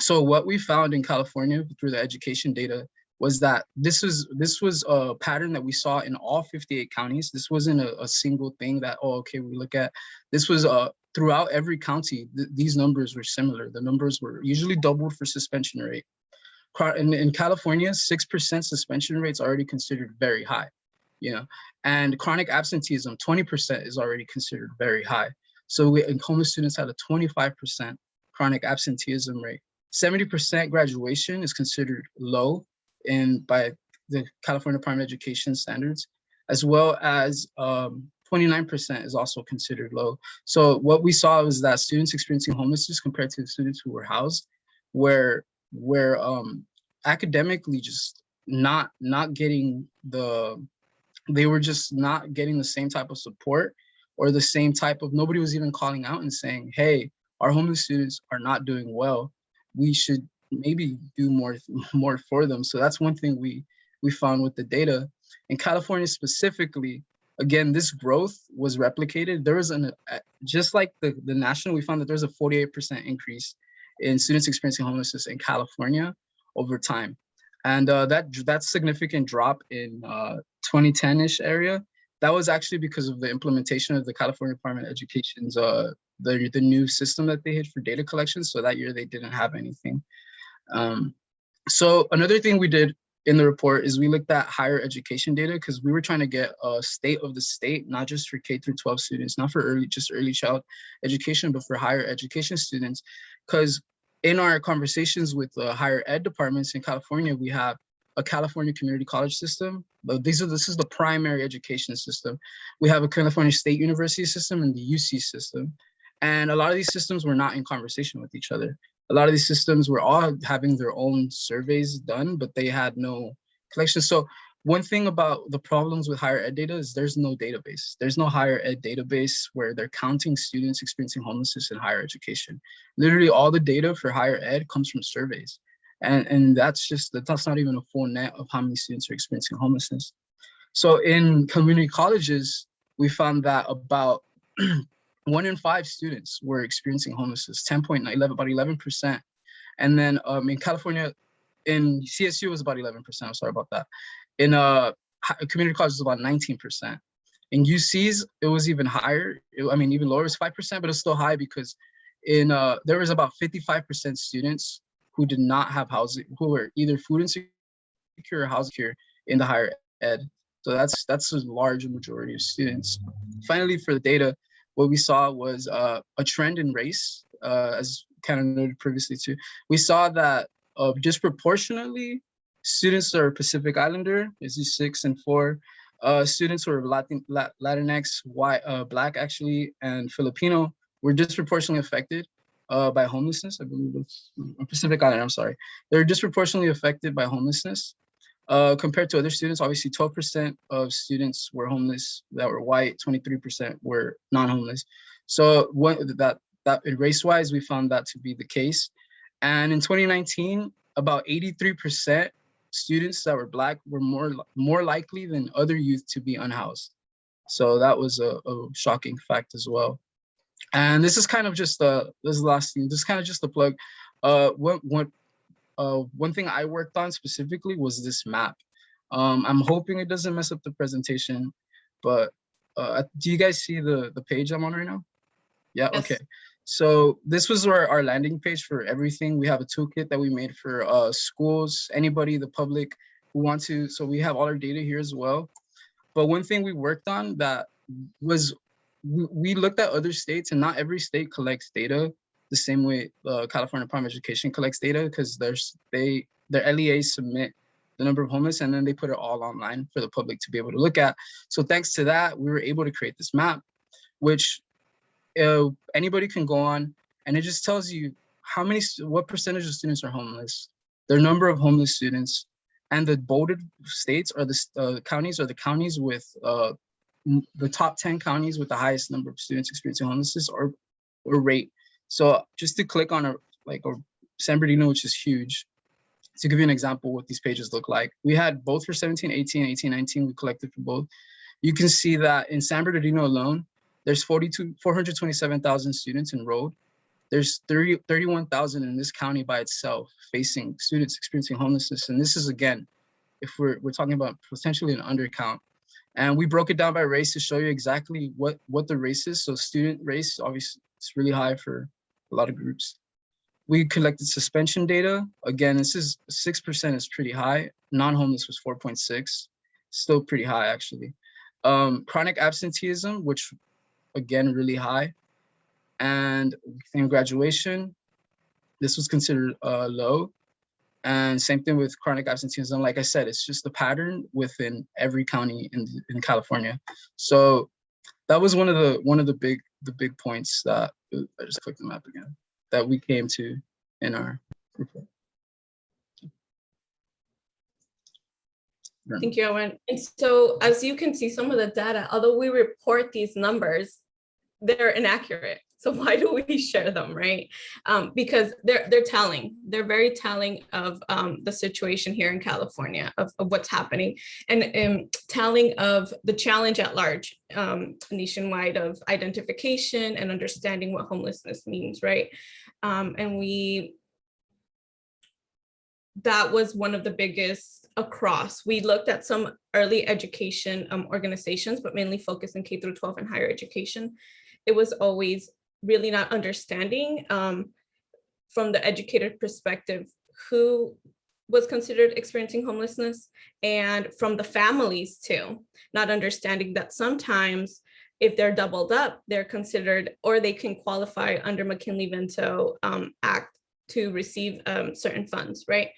Speaker 5: So what we found in California through the education data was that this was a pattern that we saw in all 58 counties. This wasn't a single thing that, oh, okay, we look at. This was throughout every county, these numbers were similar. The numbers were usually doubled for suspension rate. In California, 6% suspension rate is already considered very high, and chronic absenteeism, 20% is already considered very high. So homeless students had a 25% chronic absenteeism rate. 70% graduation is considered low by the California Department of Education standards, as well as 29% is also considered low. So what we saw was that students experiencing homelessness compared to students who were housed were academically just not getting they were just not getting the same type of support, or the same type of, nobody was even calling out and saying, hey, our homeless students are not doing well. We should maybe do more for them. So that's one thing we found with the data. In California specifically, again, this growth was replicated. There was just like the national, we found that there's a 48% increase in students experiencing homelessness in California over time. And that significant drop in 2010-ish area, that was actually because of the implementation of the California Department of Education's the new system that they had for data collection. So that year they didn't have anything. So another thing we did in the report is we looked at higher education data, because we were trying to get a state of the state, not just for K through 12 students, not for just early child education, but for higher education students. Because in our conversations with higher ed departments in California, we have a California community college system. But this is the primary education system. We have a California State University system and the UC system. And a lot of these systems were not in conversation with each other. A lot of these systems were all having their own surveys done, but they had no collection. So one thing about the problems with higher ed data is there's no database. There's no higher ed database where they're counting students experiencing homelessness in higher education. Literally all the data for higher ed comes from surveys. And that's not even a full net of how many students are experiencing homelessness. So in community colleges, we found that about 1 in 5 students were experiencing homelessness, 10.9, about 11%. And then in California, in CSU was about 11%, I'm sorry about that. In community colleges, about 19%. In UCs, it was even higher. Even lower, it was 5%, but it's still high because there was about 55% students who did not have housing, who were either food insecure or housing secure in the higher ed. So that's a large majority of students. Finally, for the data, what we saw was a trend in race, as kind of noted previously too. We saw that disproportionately, students are Pacific Islander, is 6 and 4. Students who are Latinx, white, Black actually, and Filipino were disproportionately affected by homelessness. I believe it's Pacific Islander, I'm sorry. They're disproportionately affected by homelessness. Compared to other students, obviously 12% of students were homeless that were white, 23% were non-homeless. So that race-wise, we found that to be the case. And in 2019, about 83% students that were Black were more likely than other youth to be unhoused. So that was a shocking fact as well. And this is kind of just this is the last thing. This is kind of just a plug. One thing I worked on specifically was this map. I'm hoping it doesn't mess up the presentation, but do you guys see the page I'm on right now? Yeah, yes. Okay. So this was our landing page for everything. We have a toolkit that we made for schools, anybody, the public who want to. So we have all our data here as well. But one thing we worked on that was we looked at other states, and not every state collects data the same way the California Department of Education collects data, because their LEAs submit the number of homeless and then they put it all online for the public to be able to look at. So thanks to that, we were able to create this map, which anybody can go on, and it just tells you what percentage of students are homeless, their number of homeless students, and the bolded states are the counties with the top 10 counties with the highest number of students experiencing homelessness or rate. So just to click on a San Bernardino, which is huge, to give you an example what these pages look like. We had both for 17, 18, 18, 19, we collected for both. you can see that in San Bernardino alone, there's 427,000 students enrolled. There's 31,000 in this county by itself facing students experiencing homelessness. And this is, again, if we're talking about potentially an undercount. And we broke it down by race to show you exactly what the race is. So student race, obviously, it's really high for a lot of groups. We collected suspension data. Again, this is 6% is pretty high. Non-homeless was 4.6, still pretty high actually. Chronic absenteeism, which again, really high. And in graduation, this was considered low. And same thing with chronic absenteeism. Like I said, it's just a pattern within every county in California. So that was one of the big points that I just clicked the map again that we came to in our report.
Speaker 4: Thank you, Owen. And so as you can see, some of the data, although we report these numbers, they're inaccurate. So why do we share them, right? Because they're telling. They're very telling of the situation here in California, of what's happening, and telling of the challenge at large, nationwide, of identification and understanding what homelessness means, right? And that was one of the biggest across. We looked at some early education organizations, but mainly focused in K-12 and higher education. It was always really not understanding from the educator perspective who was considered experiencing homelessness, and from the families too, not understanding that sometimes if they're doubled up, they're considered, or they can qualify under McKinley-Vento Act to receive certain funds, right?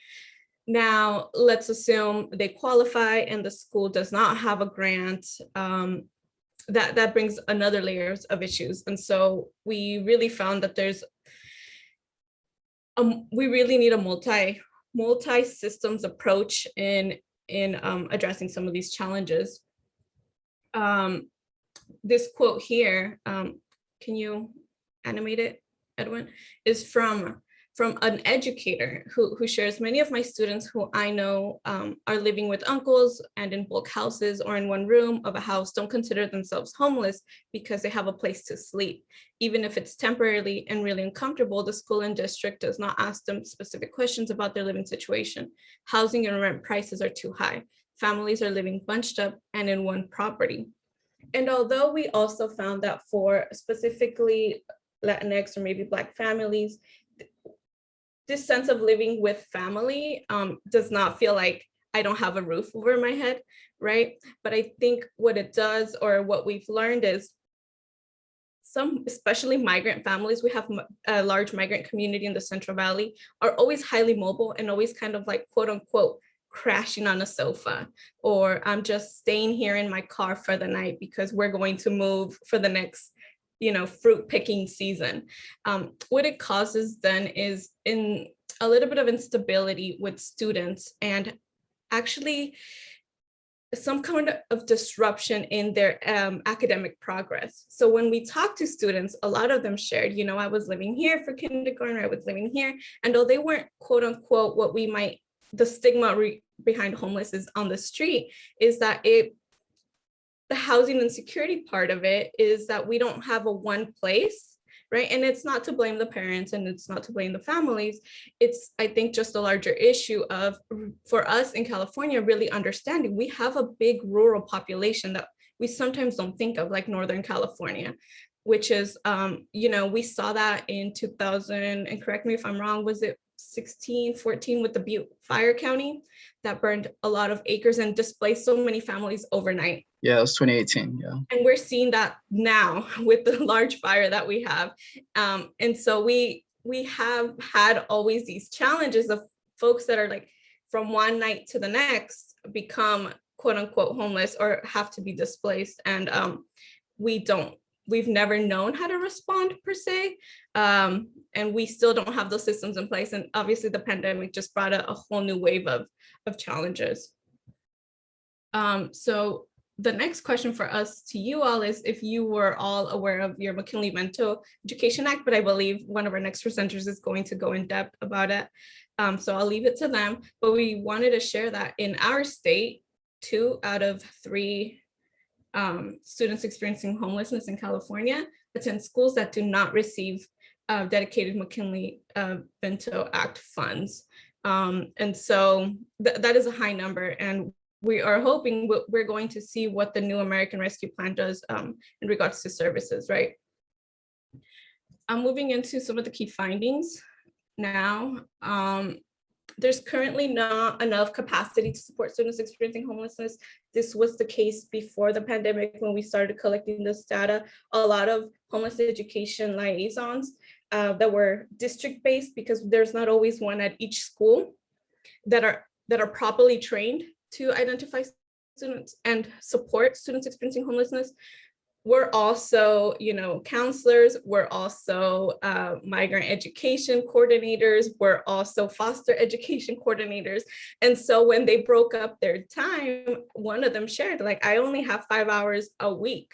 Speaker 4: Now, let's assume they qualify and the school does not have a grant. That brings another layers of issues. And so we really found that we really need a multi-systems approach in addressing some of these challenges. This quote here, can you animate it, Edwin, is from an educator who shares, many of my students who I know are living with uncles and in bulk houses or in one room of a house don't consider themselves homeless because they have a place to sleep. Even if it's temporarily and really uncomfortable, the school and district does not ask them specific questions about their living situation. Housing and rent prices are too high. Families are living bunched up and in one property. And although we also found that for specifically Latinx or maybe Black families, this sense of living with family does not feel like I don't have a roof over my head, right? But I think what it does, or what we've learned, is some, especially migrant families, we have a large migrant community in the Central Valley, are always highly mobile and always kind of like, quote unquote, crashing on a sofa, or I'm just staying here in my car for the night because we're going to move for the next fruit picking season. What it causes then is in a little bit of instability with students, and actually some kind of disruption in their academic progress. So when we talk to students, a lot of them shared, I was living here for kindergarten, I was living here. And though they weren't, quote unquote, what we might, the stigma behind homeless is on the street, is that the housing insecurity part of it is that we don't have a one place, right? And it's not to blame the parents and it's not to blame the families. It's, I think, just a larger issue of, for us in California, really understanding we have a big rural population that we sometimes don't think of, like Northern California, which is, we saw that in 2000, and correct me if I'm wrong, was it 14 with the Butte Fire County that burned a lot of acres and displaced so many families overnight.
Speaker 5: Yeah, it was 2018, yeah.
Speaker 4: And we're seeing that now with the large fire that we have. And so we have had always these challenges of folks that are like from one night to the next become quote unquote homeless or have to be displaced. And we've never known how to respond per se. And we still don't have those systems in place. And obviously the pandemic just brought a whole new wave of challenges. So the next question for us to you all is if you were all aware of your McKinley-Vento Education Act, but I believe one of our next presenters is going to go in depth about it. So I'll leave it to them, but we wanted to share that in our state, 2 out of 3 students experiencing homelessness in California attend schools that do not receive dedicated McKinley-Vento Act funds. And so that is a high number, and we are hoping we're going to see what the new American Rescue Plan does in regards to services, right? I'm moving into some of the key findings now. There's currently not enough capacity to support students experiencing homelessness. This was the case before the pandemic when we started collecting this data. A lot of homeless education liaisons that were district-based, because there's not always one at each school, that are properly trained to identify students and support students experiencing homelessness. We're also, counselors, we're also migrant education coordinators, we're also foster education coordinators. And so when they broke up their time, one of them shared, like, I only have 5 hours a week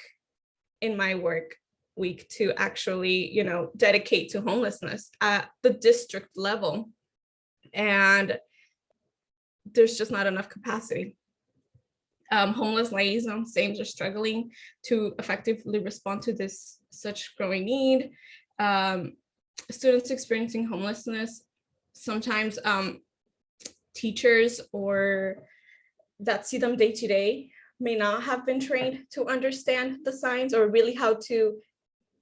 Speaker 4: in my work week to actually, dedicate to homelessness at the district level. And there's just not enough capacity. Homeless liaisons, same, are struggling to effectively respond to this such growing need. Students experiencing homelessness, sometimes teachers or that see them day to day may not have been trained to understand the signs or really how to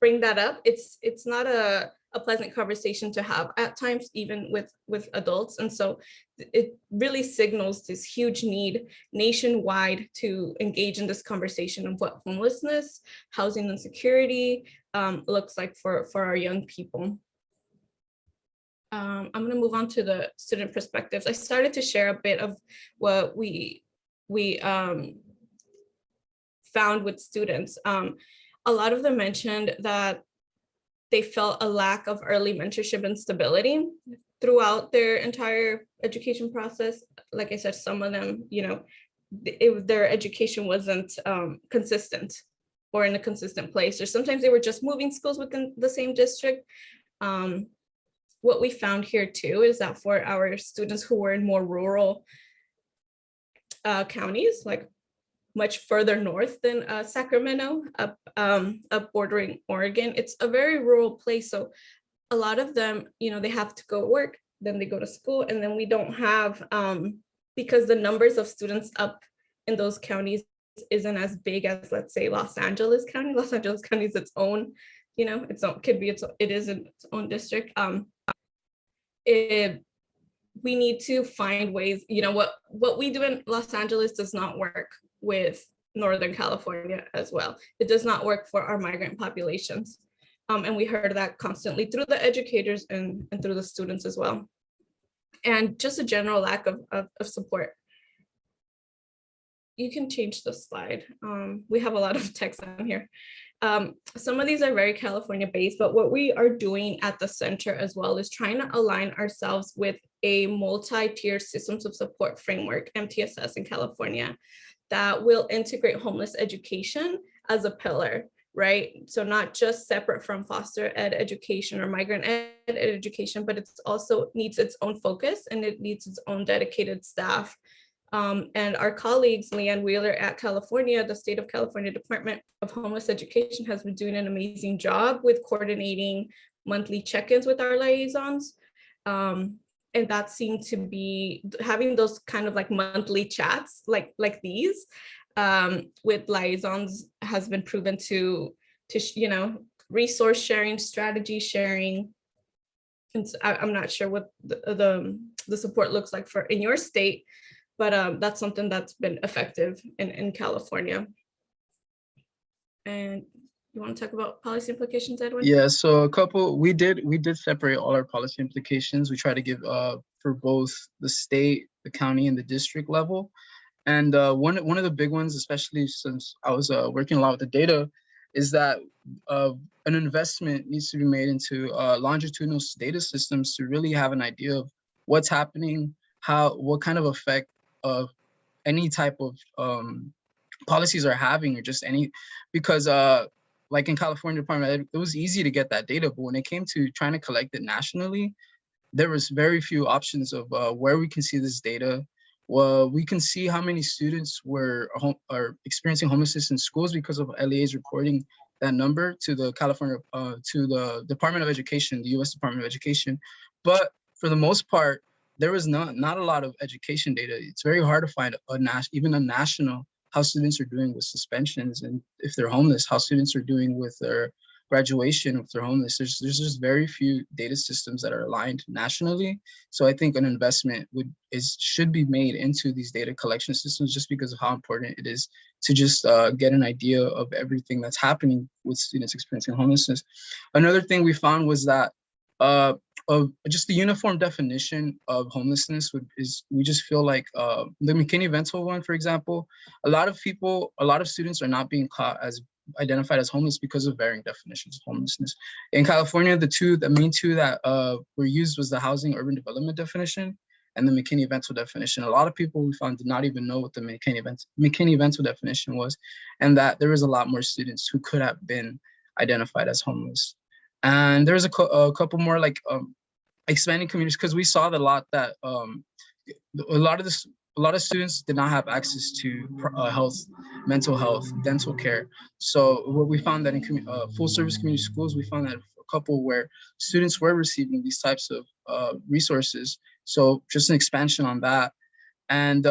Speaker 4: bring that up. It's not a pleasant conversation to have at times, even with adults. And so it really signals this huge need nationwide to engage in this conversation of what homelessness, housing insecurity looks like for our young people. I'm going to move on to the student perspectives. I started to share a bit of what we found with students. A lot of them mentioned that they felt a lack of early mentorship and stability throughout their entire education process. Like I said, some of them, their education wasn't consistent or in a consistent place, or sometimes they were just moving schools within the same district. What we found here too is that for our students who were in more rural counties, like much further north than Sacramento, up bordering Oregon, it's a very rural place. So a lot of them, they have to go to work, then they go to school, and then we don't have, because the numbers of students up in those counties isn't as big as, let's say, Los Angeles County. Los Angeles County is its own, it is its own district. We need to find ways, what we do in Los Angeles does not work with Northern California as well. It does not work for our migrant populations. And we heard that constantly through the educators and through the students as well. And just a general lack of support. You can change the slide. We have a lot of text on here. Some of these are very California based, but what we are doing at the center as well is trying to align ourselves with a multi-tier systems of support framework, MTSS in California, that will integrate homeless education as a pillar, right? So not just separate from foster ed education or migrant ed education, but it's also needs its own focus and it needs its own dedicated staff. And our colleagues, Leanne Wheeler at California, the State of California Department of Homeless Education, has been doing an amazing job with coordinating monthly check-ins with our liaisons. And that seemed to be having those kind of like monthly chats like these with liaisons has been proven to resource sharing, strategy sharing. And so I'm not sure what the support looks like for in your state, but that's something that's been effective in California. And you want to talk about policy implications, Edwin?
Speaker 5: Yeah, so we did separate all our policy implications. We try to give for both the state, the county, and the district level. And one of the big ones, especially since I was working a lot with the data, is that an investment needs to be made into longitudinal data systems to really have an idea of what's happening, what kind of effect of any type of policies are having, or just any, because like in California Department, it was easy to get that data, but when it came to trying to collect it nationally, there was very few options of where we can see this data, well, we can see how many students are experiencing homelessness in schools because of LEA's reporting that number to the to the Department of Education, the U.S. Department of Education. But for the most part, there was not a lot of education data. It's very hard to find even a national how students are doing with suspensions, and if they're homeless, how students are doing with their graduation if they're homeless. There's just very few data systems that are aligned nationally. So I think an investment should be made into these data collection systems, just because of how important it is to just get an idea of everything that's happening with students experiencing homelessness. Another thing we found was that of just the uniform definition of homelessness we just feel like the McKinney-Vento one, for example, a lot of students are not being identified as homeless because of varying definitions of homelessness. In California, the main two that were used was the housing urban development definition and the McKinney-Vento definition. A lot of people we found did not even know what the McKinney-Vento definition was, and that there was a lot more students who could have been identified as homeless. And there was a couple more like expanding communities, because we saw a lot that a lot of students did not have access to health, mental health, dental care. So what we found that in full service community schools, we found that a couple where students were receiving these types of resources. So just an expansion on that. And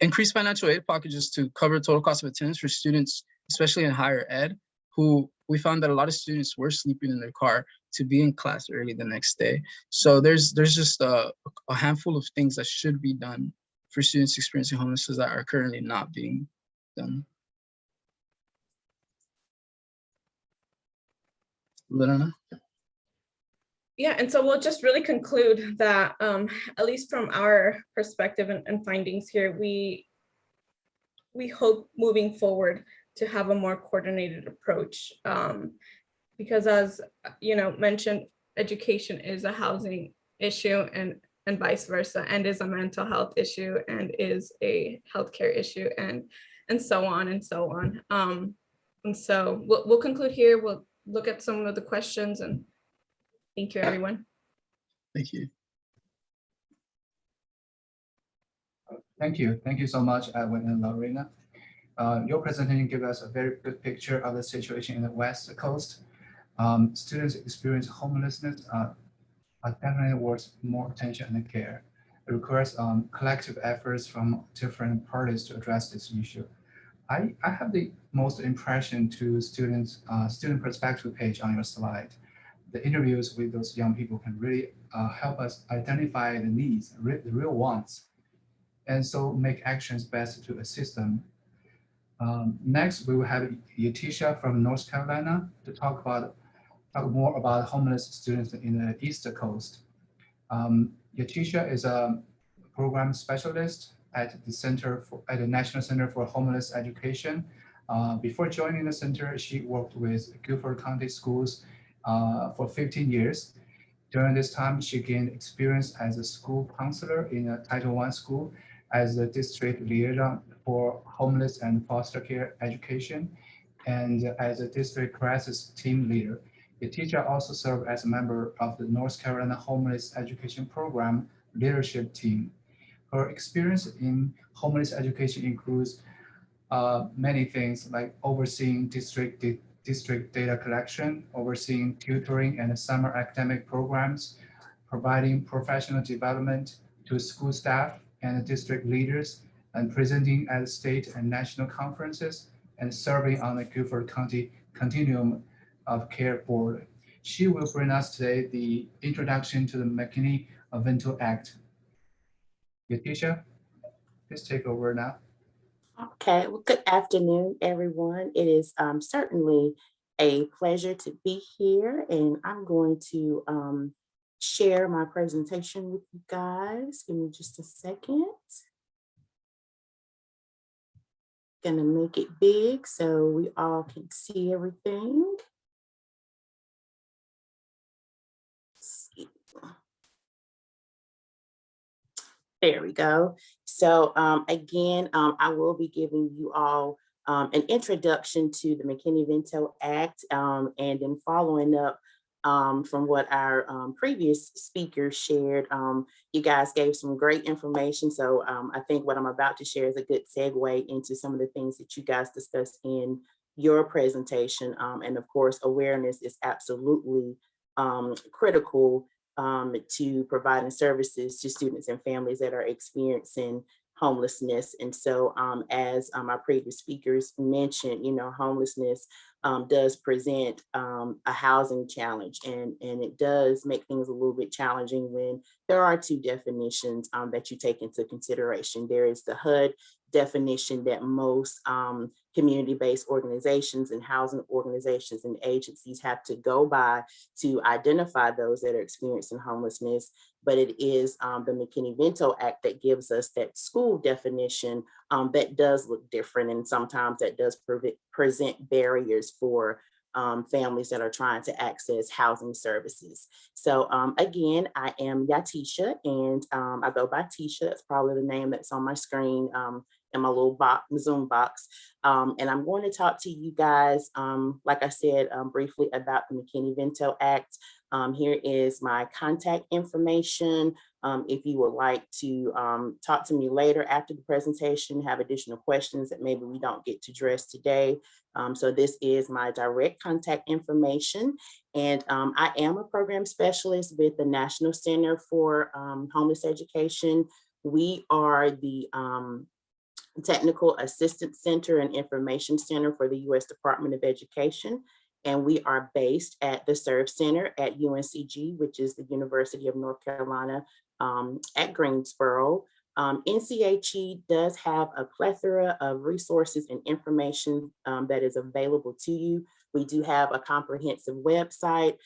Speaker 5: increased financial aid packages to cover total cost of attendance for students, especially in higher ed, who we found that a lot of students were sleeping in their car to be in class early the next day. So there's just a handful of things that should be done for students experiencing homelessness that are currently not being done. Lorena?
Speaker 4: Yeah, and so we'll just really conclude that, at least from our perspective and findings here, we hope moving forward to have a more coordinated approach, because as mentioned, education is a housing issue and vice versa, and is a mental health issue and is a healthcare issue, and so on and so on. And so we'll conclude here. We'll look at some of the questions, and thank you, everyone.
Speaker 5: Thank you.
Speaker 2: Thank you so much, Edwin and Lorena. Your presentation gave us a very good picture of the situation in the West Coast. Students experience homelessness are definitely worth more attention and care. It requires collective efforts from different parties to address this issue. I have the most impression to student perspective page on your slide. The interviews with those young people can really help us identify the needs, the real wants, and so make actions best to assist them. Next, we will have Yatisha from North Carolina to talk more about homeless students in the East Coast. Yatisha is a program specialist at the National Center for Homeless Education. Before joining the center, she worked with Guilford County Schools for 15 years. During this time, she gained experience as a school counselor in a Title I school, as a district liaison for homeless and foster care education, and as a district crisis team leader. The teacher also served as a member of the North Carolina Homeless Education Program leadership team. Her experience in homeless education includes many things like overseeing district data collection, overseeing tutoring and summer academic programs, providing professional development to school staff and district leaders, and presenting at state and national conferences, and serving on the Guilford County Continuum of Care Board. She will bring us today the introduction to the McKinney-Vento Act. Yatisha, please take over now.
Speaker 7: Okay, well, good afternoon, everyone. It is certainly a pleasure to be here, and I'm going to share my presentation with you guys. Give me just a second. Gonna make it big so we all can see everything. Let's see. There we go. So again, I will be giving you all an introduction to the McKinney-Vento Act, and then following up from what our previous speakers shared. You guys gave some great information. So I think what I'm about to share is a good segue into some of the things that you guys discussed in your presentation. And of course, awareness is absolutely critical to providing services to students and families that are experiencing homelessness. And so as our previous speakers mentioned, homelessness does present a housing challenge, and it does make things a little bit challenging when there are two definitions that you take into consideration. There is the HUD definition that most community-based organizations and housing organizations and agencies have to go by to identify those that are experiencing homelessness. But it is the McKinney-Vento Act that gives us that school definition that does look different, and sometimes that does present barriers for families that are trying to access housing services. So again, I am Yatisha, and I go by Tisha. It's probably the name that's on my screen in my little Zoom box. And I'm going to talk to you guys, like I said, briefly about the McKinney-Vento Act. Here is my contact information. If you would like to talk to me later after the presentation, have additional questions that maybe we don't get to address today. So this is my direct contact information. And I am a program specialist with the National Center for Homeless Education. We are the Technical Assistance Center and Information Center for the U.S. Department of Education. And we are based at the Serve Center at UNCG, which is the University of North Carolina at Greensboro. NCHE does have a plethora of resources and information that is available to you. We do have a comprehensive website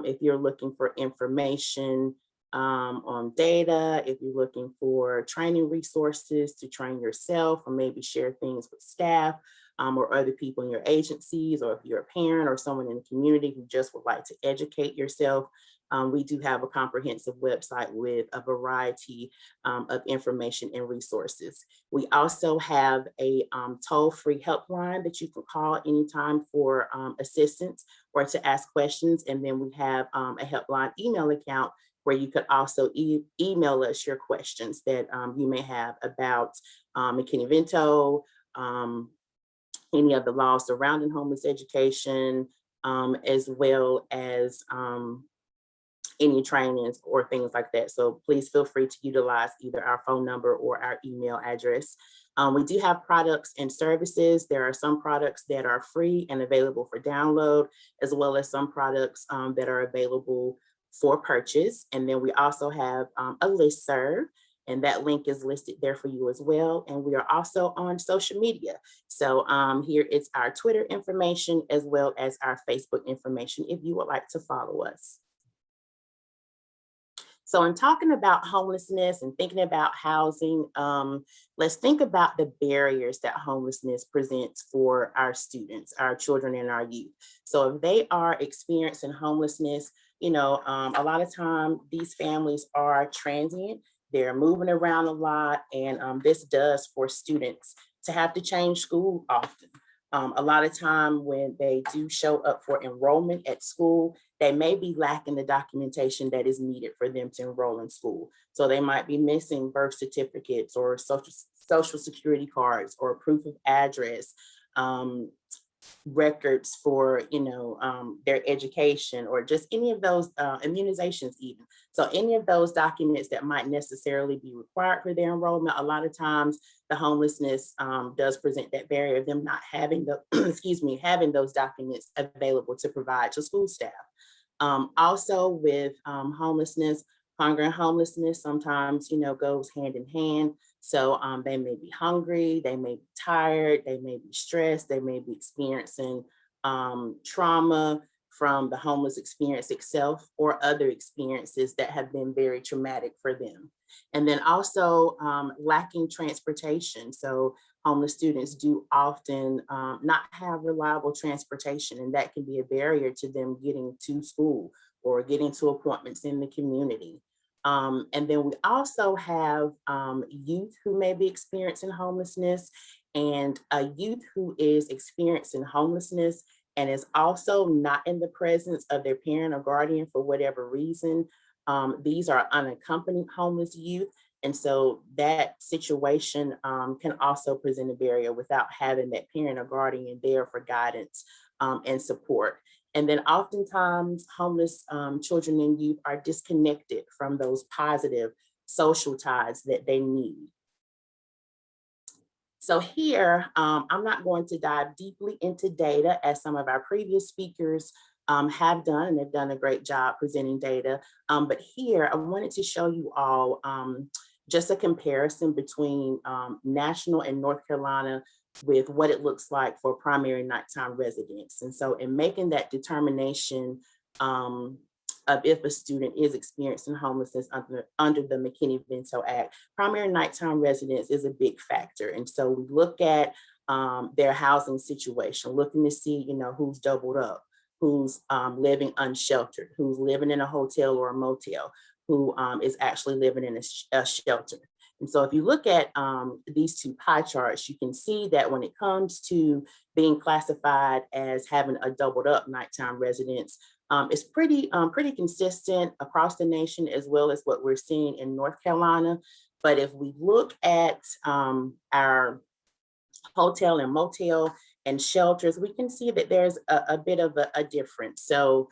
Speaker 7: if you're looking for information on data, if you're looking for training resources to train yourself or maybe share things with staff or other people in your agencies, or if you're a parent or someone in the community who just would like to educate yourself. We do have a comprehensive website with a variety of information and resources. We also have a toll-free helpline that you can call anytime for assistance or to ask questions. And then we have a helpline email account where you could also email us your questions that you may have about McKinney-Vento, any of the laws surrounding homeless education, as well as any trainings or things like that. So please feel free to utilize either our phone number or our email address. We do have products and services. There are some products that are free and available for download, as well as some products that are available for purchase. And then we also have a listserv, and that link is listed there for you as well. And we are also on social media. So here is our Twitter information, as well as our Facebook information if you would like to follow us. So in talking about homelessness and thinking about housing, let's think about the barriers that homelessness presents for our students, our children and our youth. So if they are experiencing homelessness, a lot of time these families are transient, they're moving around a lot, and this does force students to have to change school often. A lot of time when they do show up for enrollment at school, they may be lacking the documentation that is needed for them to enroll in school. So they might be missing birth certificates or social security cards or proof of address, records for their education, or just any of those immunizations even. So any of those documents that might necessarily be required for their enrollment, a lot of times the homelessness does present that barrier of them not having the having those documents available to provide to school staff. Also with homelessness, hunger and homelessness sometimes goes hand in hand. So they may be hungry, they may be tired, they may be stressed, they may be experiencing trauma from the homeless experience itself or other experiences that have been very traumatic for them. And then also lacking transportation. So homeless students do often not have reliable transportation, and that can be a barrier to them getting to school or getting to appointments in the community. And then we also have youth who may be experiencing homelessness, and a youth who is experiencing homelessness and is also not in the presence of their parent or guardian for whatever reason, these are unaccompanied homeless youth. And so that situation can also present a barrier without having that parent or guardian there for guidance and support. And then oftentimes homeless children and youth are disconnected from those positive social ties that they need. So here, I'm not going to dive deeply into data as some of our previous speakers have done, and they've done a great job presenting data. But here, I wanted to show you all just a comparison between national and North Carolina with what it looks like for primary nighttime residents. And so in making that determination of if a student is experiencing homelessness under the McKinney-Vento Act, primary nighttime residence is a big factor. And so we look at their housing situation, looking to see, who's doubled up, who's living unsheltered, who's living in a hotel or a motel, who is actually living in a shelter. And so if you look at these two pie charts, you can see that when it comes to being classified as having a doubled up nighttime residence, it's pretty consistent across the nation, as well as what we're seeing in North Carolina. But if we look at our hotel and motel and shelters, we can see that there's a bit of a difference. So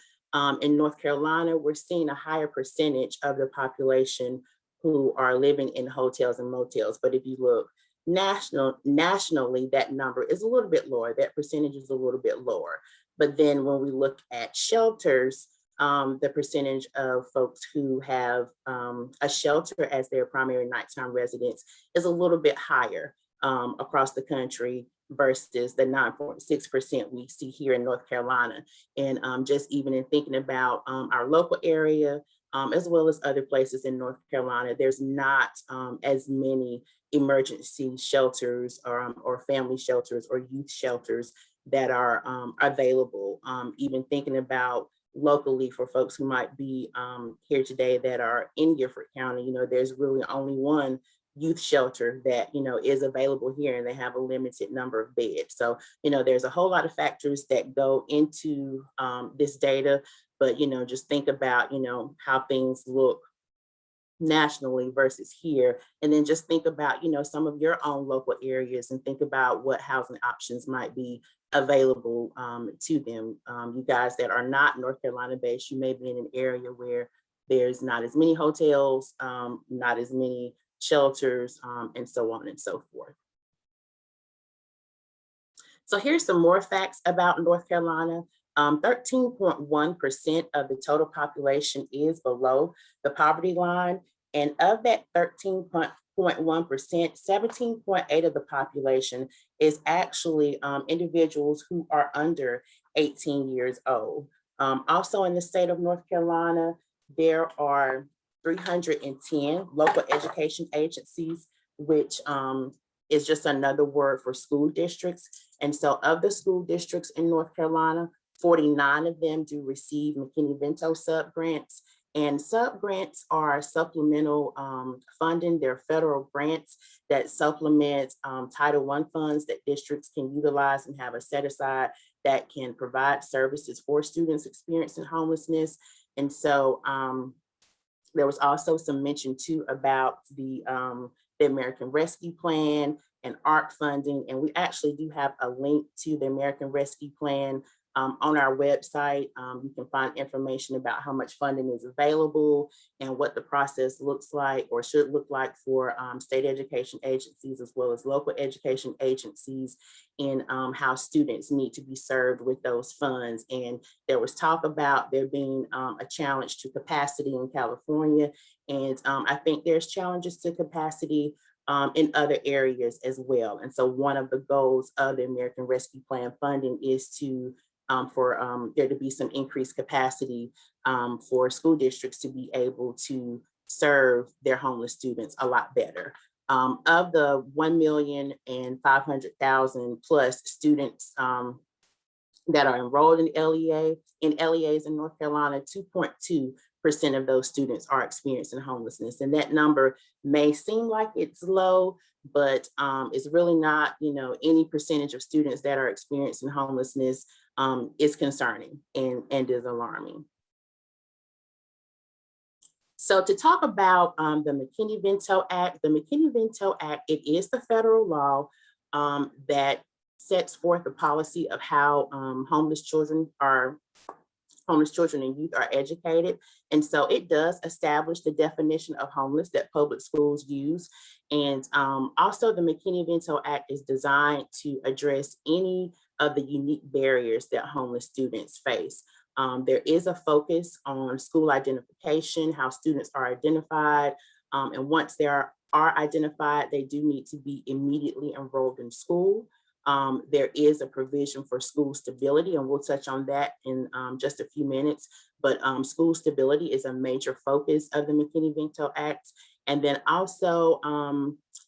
Speaker 7: in North Carolina, we're seeing a higher percentage of the population who are living in hotels and motels. But if you look nationally, that number is a little bit lower. That percentage is a little bit lower. But then when we look at shelters, the percentage of folks who have a shelter as their primary nighttime residence is a little bit higher across the country versus the 9.6% we see here in North Carolina. And just even in thinking about our local area, as well as other places in North Carolina, there's not as many emergency shelters or family shelters or youth shelters that are available. Even thinking about locally for folks who might be here today that are in Gifford County, there's really only one youth shelter that is available here, and they have a limited number of beds. So there's a whole lot of factors that go into this data, but just think about how things look nationally versus here, and then just think about some of your own local areas and think about what housing options might be available to them. You guys that are not North Carolina based, you may be in an area where there's not as many hotels, not as many shelters, and so on and so forth. So here's some more facts about North Carolina. 13.1% of the total population is below the poverty line. And of that 13.1%, 17.8% of the population is actually individuals who are under 18 years old. Also in the state of North Carolina, there are 310 local education agencies, which is just another word for school districts. And so of the school districts in North Carolina, 49 of them do receive McKinney-Vento sub-grants. And sub-grants are supplemental funding. They're federal grants that supplement Title I funds that districts can utilize and have a set aside that can provide services for students experiencing homelessness. And so there was also some mention too about the American Rescue Plan and ARC funding. And we actually do have a link to the American Rescue Plan on our website. You can find information about how much funding is available and what the process looks like or should look like for state education agencies as well as local education agencies, and how students need to be served with those funds. And there was talk about there being a challenge to capacity in California. And I think there's challenges to capacity in other areas as well. And so one of the goals of the American Rescue Plan funding is to for there to be some increased capacity for school districts to be able to serve their homeless students a lot better. Of the 1,500,000 plus students that are enrolled in LEAs in North Carolina, 2.2% of those students are experiencing homelessness. And that number may seem like it's low, but it's really not, any percentage of students that are experiencing homelessness is concerning and is alarming. So to talk about the McKinney-Vento Act, the McKinney-Vento Act, it is the federal law that sets forth the policy of how homeless children and youth are educated. And so it does establish the definition of homeless that public schools use. And also the McKinney-Vento Act is designed to address any of the unique barriers that homeless students face. There is a focus on school identification, how students are identified. And once they are identified, they do need to be immediately enrolled in school. There is a provision for school stability, and we'll touch on that in just a few minutes. But school stability is a major focus of the McKinney-Vento Act. And then also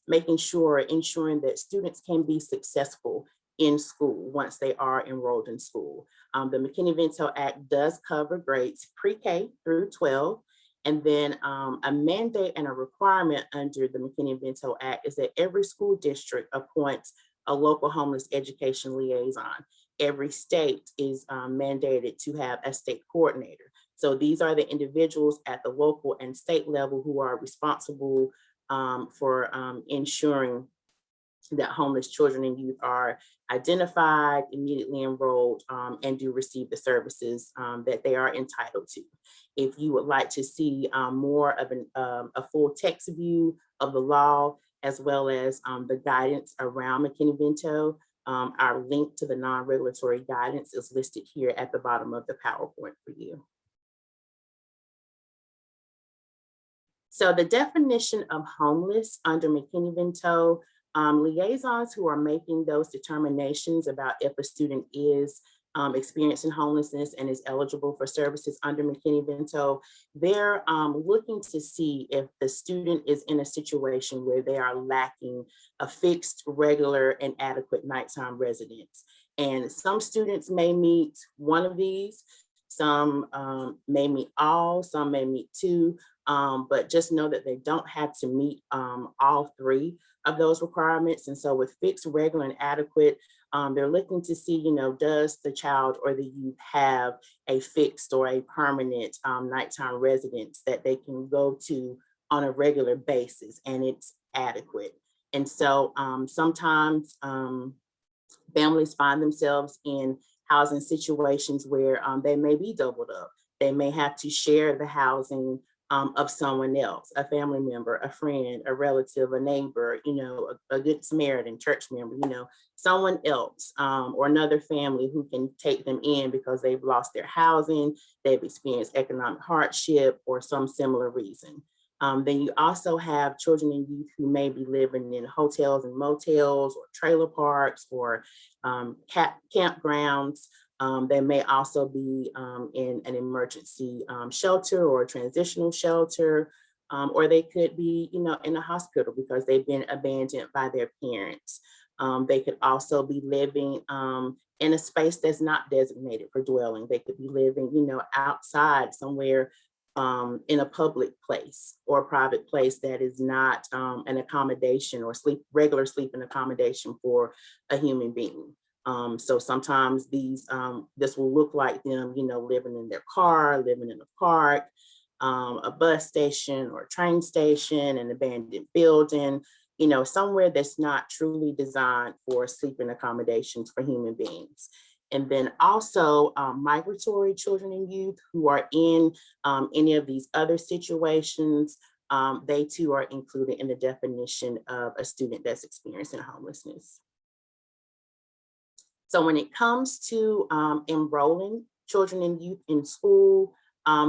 Speaker 7: ensuring that students can be successful in school once they are enrolled in school. The McKinney-Vento Act does cover grades pre-K through 12. And then a mandate and a requirement under the McKinney-Vento Act is that every school district appoints a local homeless education liaison. Every state is mandated to have a state coordinator. So these are the individuals at the local and state level who are responsible for ensuring that homeless children and youth are identified, immediately enrolled, and do receive the services that they are entitled to. If you would like to see more of a full text view of the law, as well as the guidance around McKinney-Vento, our link to the non-regulatory guidance is listed here at the bottom of the PowerPoint for you. So the definition of homeless under McKinney-Vento, liaisons who are making those determinations about if a student is experiencing homelessness and is eligible for services under McKinney-Vento, they're looking to see if the student is in a situation where they are lacking a fixed, regular, and adequate nighttime residence. And some students may meet one of these, some may meet all, some may meet two, but just know that they don't have to meet all three of those requirements. And so with fixed, regular, and adequate, they're looking to see, does the child or the youth have a fixed or a permanent nighttime residence that they can go to on a regular basis and it's adequate. And so sometimes families find themselves in housing situations where they may be doubled up. They may have to share the housing of someone else, a family member, a friend, a relative, a neighbor, a good Samaritan, church member, someone else or another family who can take them in because they've lost their housing, they've experienced economic hardship or some similar reason. Then you also have children and youth who may be living in hotels and motels or trailer parks or campgrounds. They may also be in an emergency shelter or a transitional shelter, or they could be, in a hospital because they've been abandoned by their parents. They could also be living in a space that's not designated for dwelling. They could be living, outside somewhere in a public place or a private place that is not an accommodation or regular sleeping accommodation for a human being. So sometimes this will look like them, living in their car, living in a park, a bus station or a train station, an abandoned building, somewhere that's not truly designed for sleeping accommodations for human beings. And then also migratory children and youth who are in any of these other situations, they too are included in the definition of a student that's experiencing homelessness. So when it comes to enrolling children and youth in school,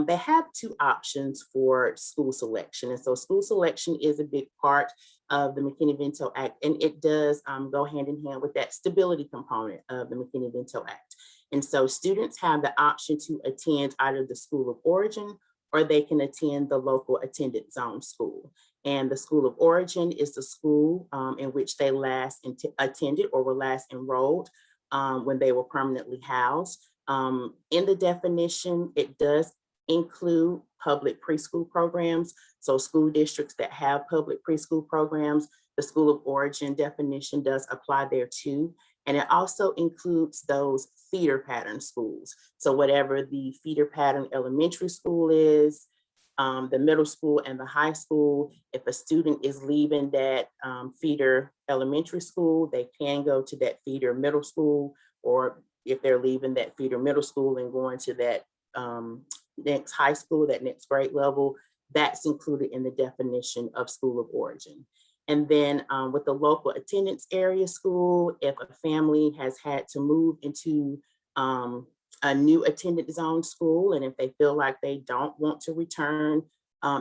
Speaker 7: they have two options for school selection. And so school selection is a big part of the McKinney-Vento Act, and it does go hand in hand with that stability component of the McKinney-Vento Act. And so students have the option to attend either the school of origin or they can attend the local attendance zone school. And the school of origin is the school in which they last attended or were last enrolled when they were permanently housed. In the definition, it does include public preschool programs. So school districts that have public preschool programs, the school of origin definition does apply there too. And it also includes those feeder pattern schools. So whatever the feeder pattern elementary school is, the middle school and the high school, if a student is leaving that feeder elementary school, they can go to that feeder middle school, or if they're leaving that feeder middle school and going to that next high school, that next grade level, that's included in the definition of school of origin. And then with the local attendance area school, if a family has had to move into a new attendance zone school, and if they feel like they don't want to return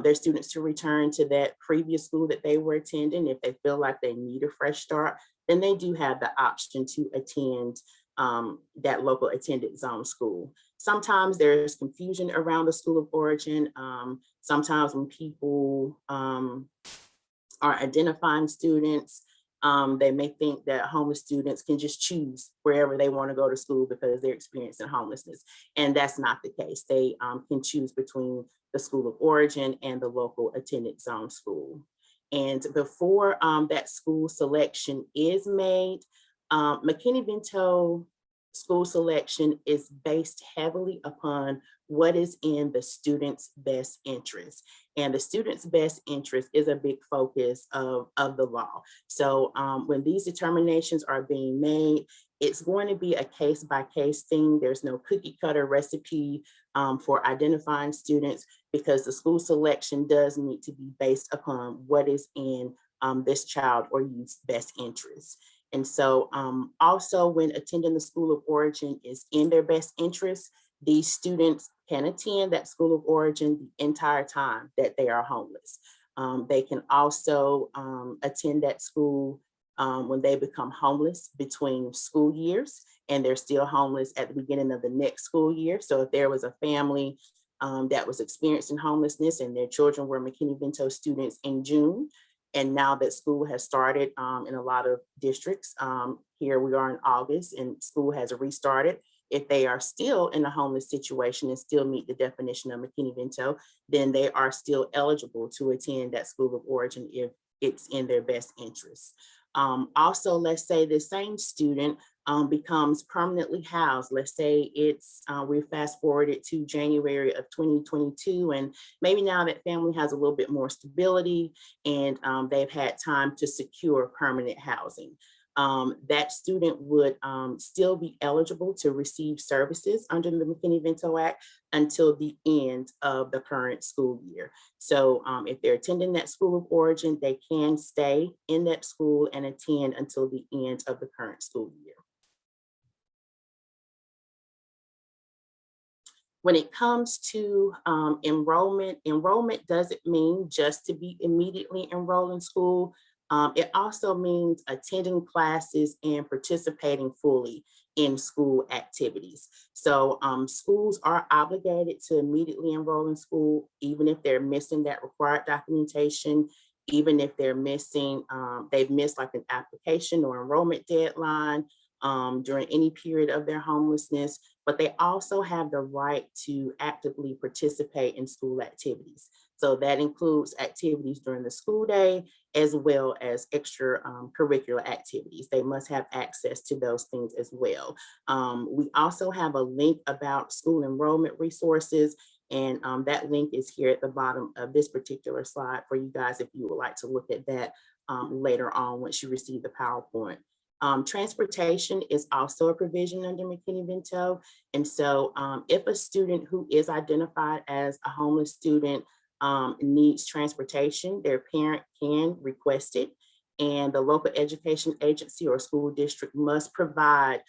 Speaker 7: their students to return to that previous school that they were attending, if they feel like they need a fresh start, then they do have the option to attend that local attendance zone school. Sometimes there's confusion around the school of origin. Sometimes when people are identifying students, they may think that homeless students can just choose wherever they want to go to school because they're experiencing homelessness. And that's not the case. They can choose between the school of origin and the local attendance zone school. And before that school selection is made, McKinney-Vento school selection is based heavily upon what is in the student's best interest. And the student's best interest is a big focus of the law. So when these determinations are being made, it's going to be a case-by-case thing. There's no cookie cutter recipe for identifying students, because the school selection does need to be based upon what is in this child or youth's best interest. And so also when attending the school of origin is in their best interest, these students can attend that school of origin the entire time that they are homeless. They can also attend that school when they become homeless between school years, and they're still homeless at the beginning of the next school year. So if there was a family that was experiencing homelessness and their children were McKinney-Vento students in June, and now that school has started in a lot of districts, here we are in August and school has restarted. If they are still in a homeless situation and still meet the definition of McKinney-Vento, then they are still eligible to attend that school of origin if it's in their best interest. Also, let's say the same student becomes permanently housed. Let's say it's, we fast forwarded to January of 2022, and maybe now that family has a little bit more stability and they've had time to secure permanent housing. That student would still be eligible to receive services under the McKinney-Vento Act until the end of the current school year. So if they're attending that school of origin, they can stay in that school and attend until the end of the current school year. When it comes to enrollment doesn't mean just to be immediately enrolled in school. It also means attending classes and participating fully in school activities. So schools are obligated to immediately enroll in school, even if they're missing that required documentation, even if they're missing, they've missed like an application or enrollment deadline during any period of their homelessness, but they also have the right to actively participate in school activities. So that includes activities during the school day, as well as extra curricular activities. They must have access to those things as well. We also have a link about school enrollment resources, and that link is here at the bottom of this particular slide for you guys if you would like to look at that later on once you receive the PowerPoint. Transportation is also a provision under McKinney-Vento. And so if a student who is identified as a homeless student needs transportation, their parent can request it, and the local education agency or school district must provide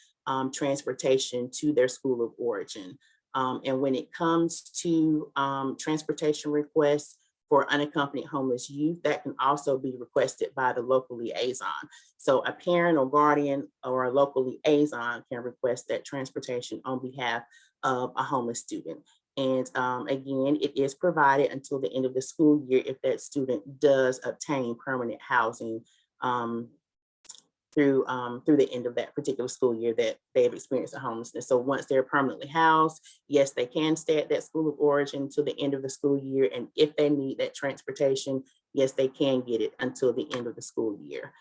Speaker 7: transportation to their school of origin. And when it comes to transportation requests for unaccompanied homeless youth, that can also be requested by the local liaison. So a parent or guardian or a local liaison can request that transportation on behalf of a homeless student. And again, it is provided until the end of the school year if that student does obtain permanent housing through the end of that particular school year that they've experienced a homelessness. So once they're permanently housed, yes, they can stay at that school of origin till the end of the school year. And if they need that transportation, yes, they can get it until the end of the school year.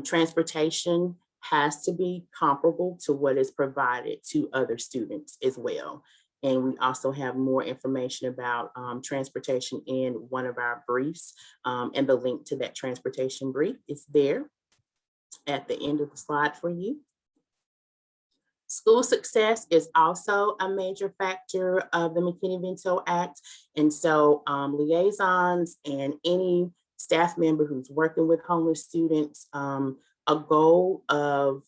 Speaker 7: Transportation has to be comparable to what is provided to other students as well. And we also have more information about transportation in one of our briefs, and the link to that transportation brief is there at the end of the slide for you. School success is also a major factor of the McKinney-Vento Act. And so liaisons and any staff member who's working with homeless students, a goal of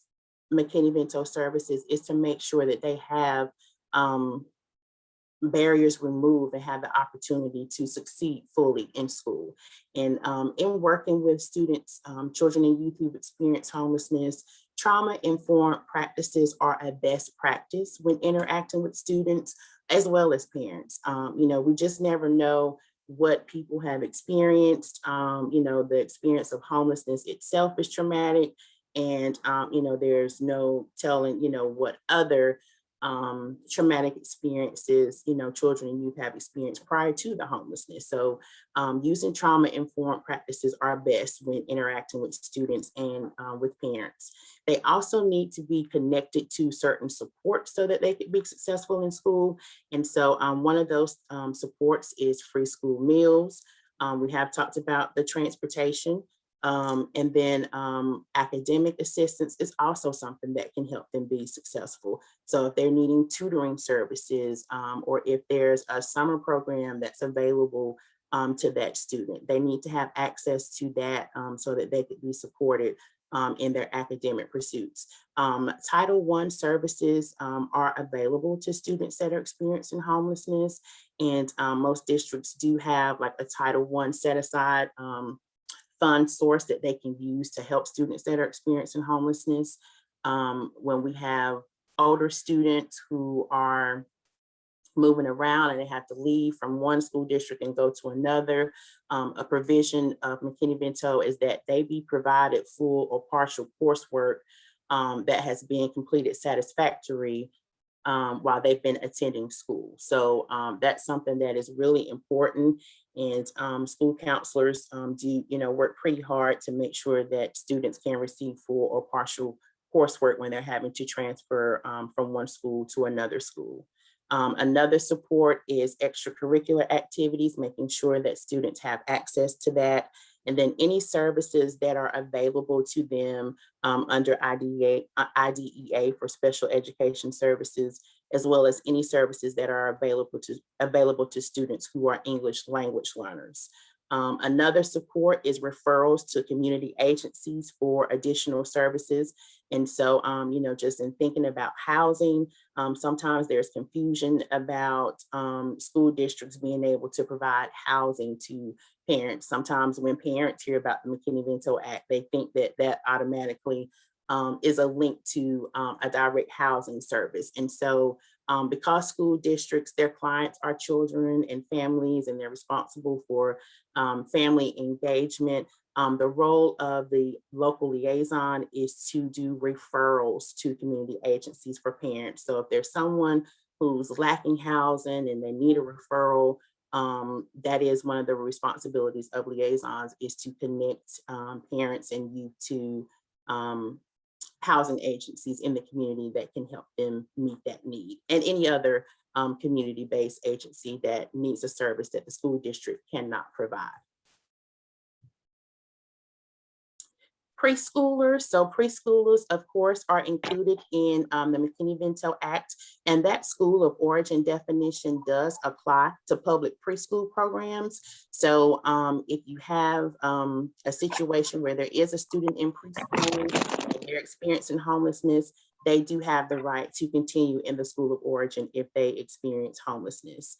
Speaker 7: McKinney-Vento services is to make sure that they have barriers removed and have the opportunity to succeed fully in school. And in working with students, children and youth who've experienced homelessness, trauma-informed practices are a best practice when interacting with students as well as parents. You know, we just never know what people have experienced. You know, the experience of homelessness itself is traumatic, and you know, there's no telling, you know, what other traumatic experiences, you know, children and youth have experienced prior to the homelessness. So using trauma-informed practices are best when interacting with students and with parents. They also need to be connected to certain supports so that they could be successful in school. And so one of those supports is free school meals. We have talked about the transportation. And then academic assistance is also something that can help them be successful. So if they're needing tutoring services, or if there's a summer program that's available to that student, they need to have access to that so that they could be supported in their academic pursuits. Title I services are available to students that are experiencing homelessness, and most districts do have like a Title I set aside fund source that they can use to help students that are experiencing homelessness. When we have older students who are moving around and they have to leave from one school district and go to another, a provision of McKinney-Vento is that they be provided full or partial coursework that has been completed satisfactory while they've been attending school. So that's something that is really important. And school counselors do, you know, work pretty hard to make sure that students can receive full or partial coursework when they're having to transfer from one school to another school. Another support is extracurricular activities, making sure that students have access to that. And then any services that are available to them under IDEA for special education services, as well as any services that are available to students who are English language learners. Another support is referrals to community agencies for additional services. And so, you know, just in thinking about housing, sometimes there's confusion about school districts being able to provide housing to parents. Sometimes when parents hear about the McKinney-Vento Act, they think that that automatically is a link to a direct housing service. And so because school districts, their clients are children and families, and they're responsible for family engagement, the role of the local liaison is to do referrals to community agencies for parents. So if there's someone who's lacking housing and they need a referral, that is one of the responsibilities of liaisons, is to connect parents and youth to housing agencies in the community that can help them meet that need, and any other community-based agency that needs a service that the school district cannot provide. Preschoolers, so preschoolers, of course, are included in the McKinney-Vento Act, and that school of origin definition does apply to public preschool programs. So if you have a situation where there is a student in preschool and they're experiencing homelessness, they do have the right to continue in the school of origin if they experience homelessness.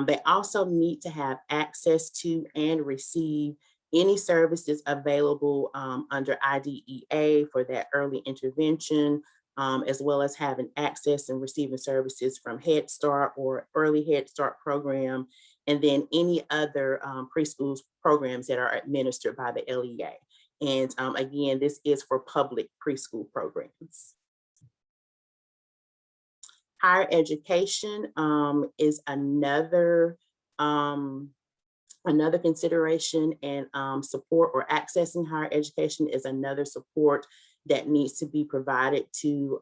Speaker 7: They also need to have access to and receive any services available under IDEA for that early intervention, as well as having access and receiving services from Head Start or Early Head Start program, and then any other preschool programs that are administered by the LEA. And again, this is for public preschool programs. Higher education is another consideration, and support, or accessing higher education is another support that needs to be provided to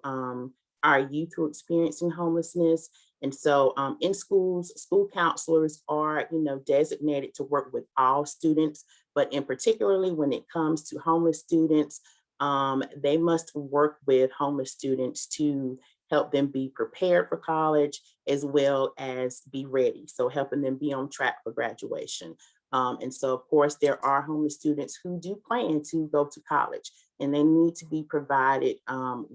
Speaker 7: our youth who are experiencing homelessness. And so in schools, school counselors are, designated to work with all students, but in particularly when it comes to homeless students, they must work with homeless students to help them be prepared for college as well as be ready. So helping them be on track for graduation. And so of course, there are homeless students who do plan to go to college, and they need to be provided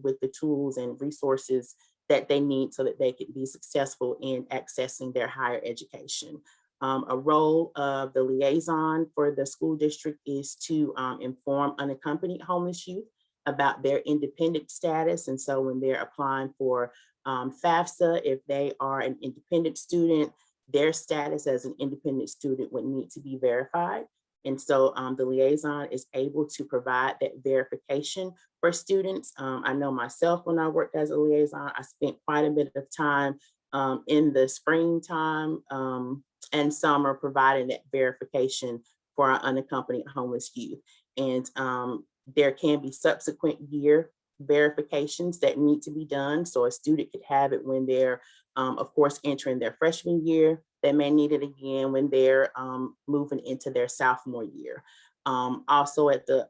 Speaker 7: with the tools and resources that they need so that they can be successful in accessing their higher education. A role of the liaison for the school district is to inform unaccompanied homeless youth about their independent status. And so when they're applying for FAFSA, if they are an independent student, their status as an independent student would need to be verified. And so the liaison is able to provide that verification for students. I know myself, when I worked as a liaison, I spent quite a bit of time in the springtime and summer providing that verification for our unaccompanied homeless youth. And there can be subsequent year verifications that need to be done. So a student could have it when they're, of course, entering their freshman year. They may need it again when they're moving into their sophomore year. Also at the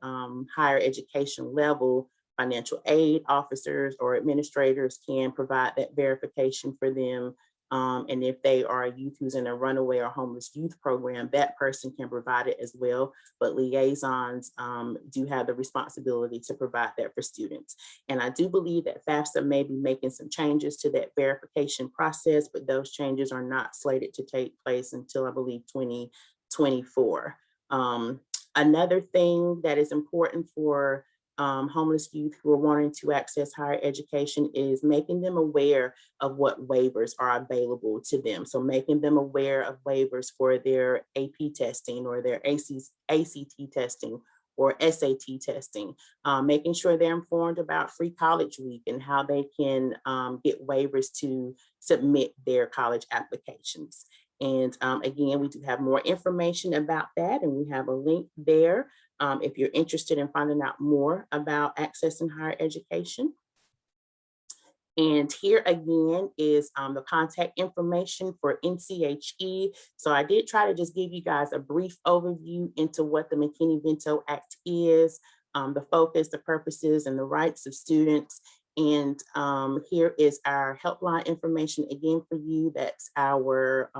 Speaker 7: higher education level, financial aid officers or administrators can provide that verification for them. And if they are a youth who's in a runaway or homeless youth program, that person can provide it as well. But liaisons do have the responsibility to provide that for students. And I do believe that FAFSA may be making some changes to that verification process, but those changes are not slated to take place until, I believe, 2024. Another thing that is important for homeless youth who are wanting to access higher education is making them aware of what waivers are available to them. So making them aware of waivers for their AP testing or their ACT testing or SAT testing, making sure they're informed about Free College Week and how they can get waivers to submit their college applications. And again, we do have more information about that, and we have a link there if you're interested in finding out more about accessing higher education. And here again is the contact information for NCHE. So I did try to just give you guys a brief overview into what the McKinney-Vento Act is, the focus, the purposes, and the rights of students. And here is our helpline information again for you. That's our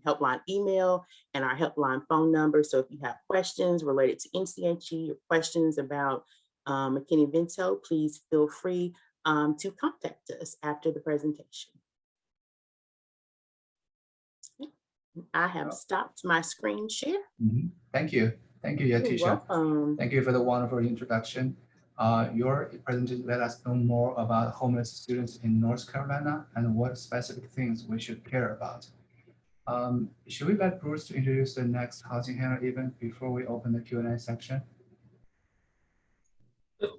Speaker 7: helpline email and our helpline phone number. So if you have questions related to NCHE or questions about McKinney-Vento, please feel free to contact us after the presentation. I have stopped my screen share.
Speaker 2: Thank you. Thank you, Yatisha.
Speaker 7: You're welcome.
Speaker 2: Thank you for the wonderful introduction. Your presentation let us know more about homeless students in North Carolina and what specific things we should care about. Should we let Bruce to introduce the next housing hangar event before we open the Q&A section?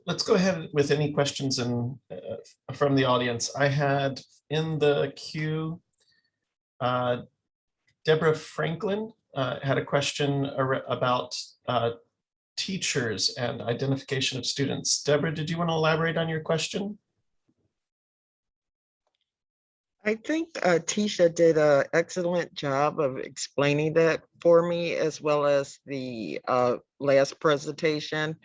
Speaker 1: Let's go ahead with any questions from the audience. I had in the queue, Deborah Franklin had a question about teachers and identification of students. Deborah, did you want to elaborate on your question?
Speaker 8: I think Tisha did an excellent job of explaining that for me, as well as the last presentation.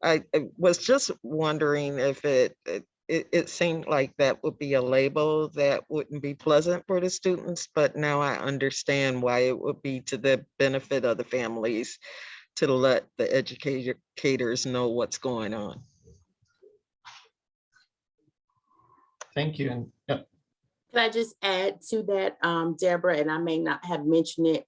Speaker 8: I was just wondering if it seemed like that would be a label that wouldn't be pleasant for the students, but now I understand why it would be to the benefit of the families to let the educators know what's going on.
Speaker 1: Thank you. And yeah.
Speaker 7: Can I just add to that, Deborah, and I may not have mentioned it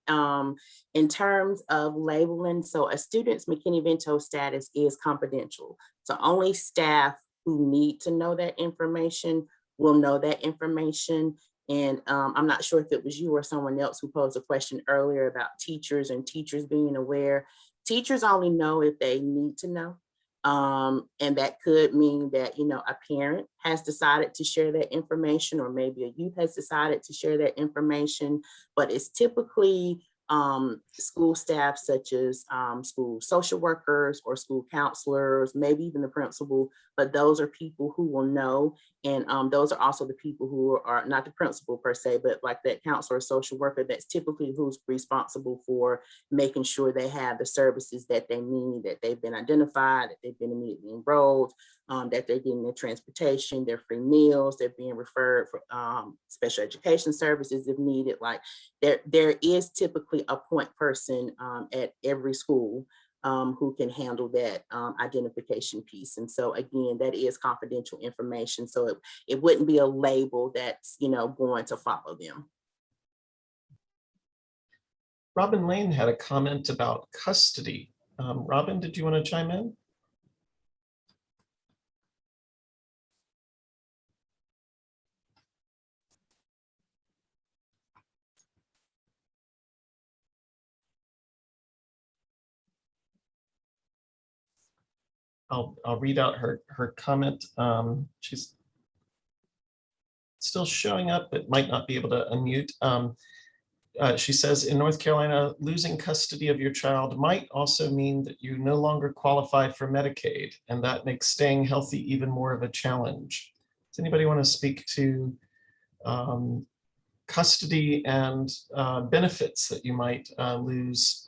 Speaker 7: in terms of labeling. So a student's McKinney-Vento status is confidential. So only staff who need to know that information will know that information. And I'm not sure if it was you or someone else who posed a question earlier about teachers and teachers being aware. Teachers only know if they need to know. And that could mean that, a parent has decided to share that information, or maybe a youth has decided to share that information, but it's typically school staff such as school social workers or school counselors, maybe even the principal, but those are people who will know. And those are also the people who are not the principal per se, but like that counselor or social worker, that's typically who's responsible for making sure they have the services that they need, that they've been identified, that they've been immediately enrolled, that they're getting their transportation, their free meals, they're being referred for special education services if needed. Like there is typically a point person at every school who can handle that identification piece. And so again, that is confidential information. So it wouldn't be a label that's, going to follow them.
Speaker 1: Robin Lane had a comment about custody. Robin, did you want to chime in? I'll read out her comment. She's still showing up, but might not be able to unmute. She says, in North Carolina, losing custody of your child might also mean that you no longer qualify for Medicaid, and that makes staying healthy even more of a challenge. Does anybody want to speak to custody and benefits that you might lose?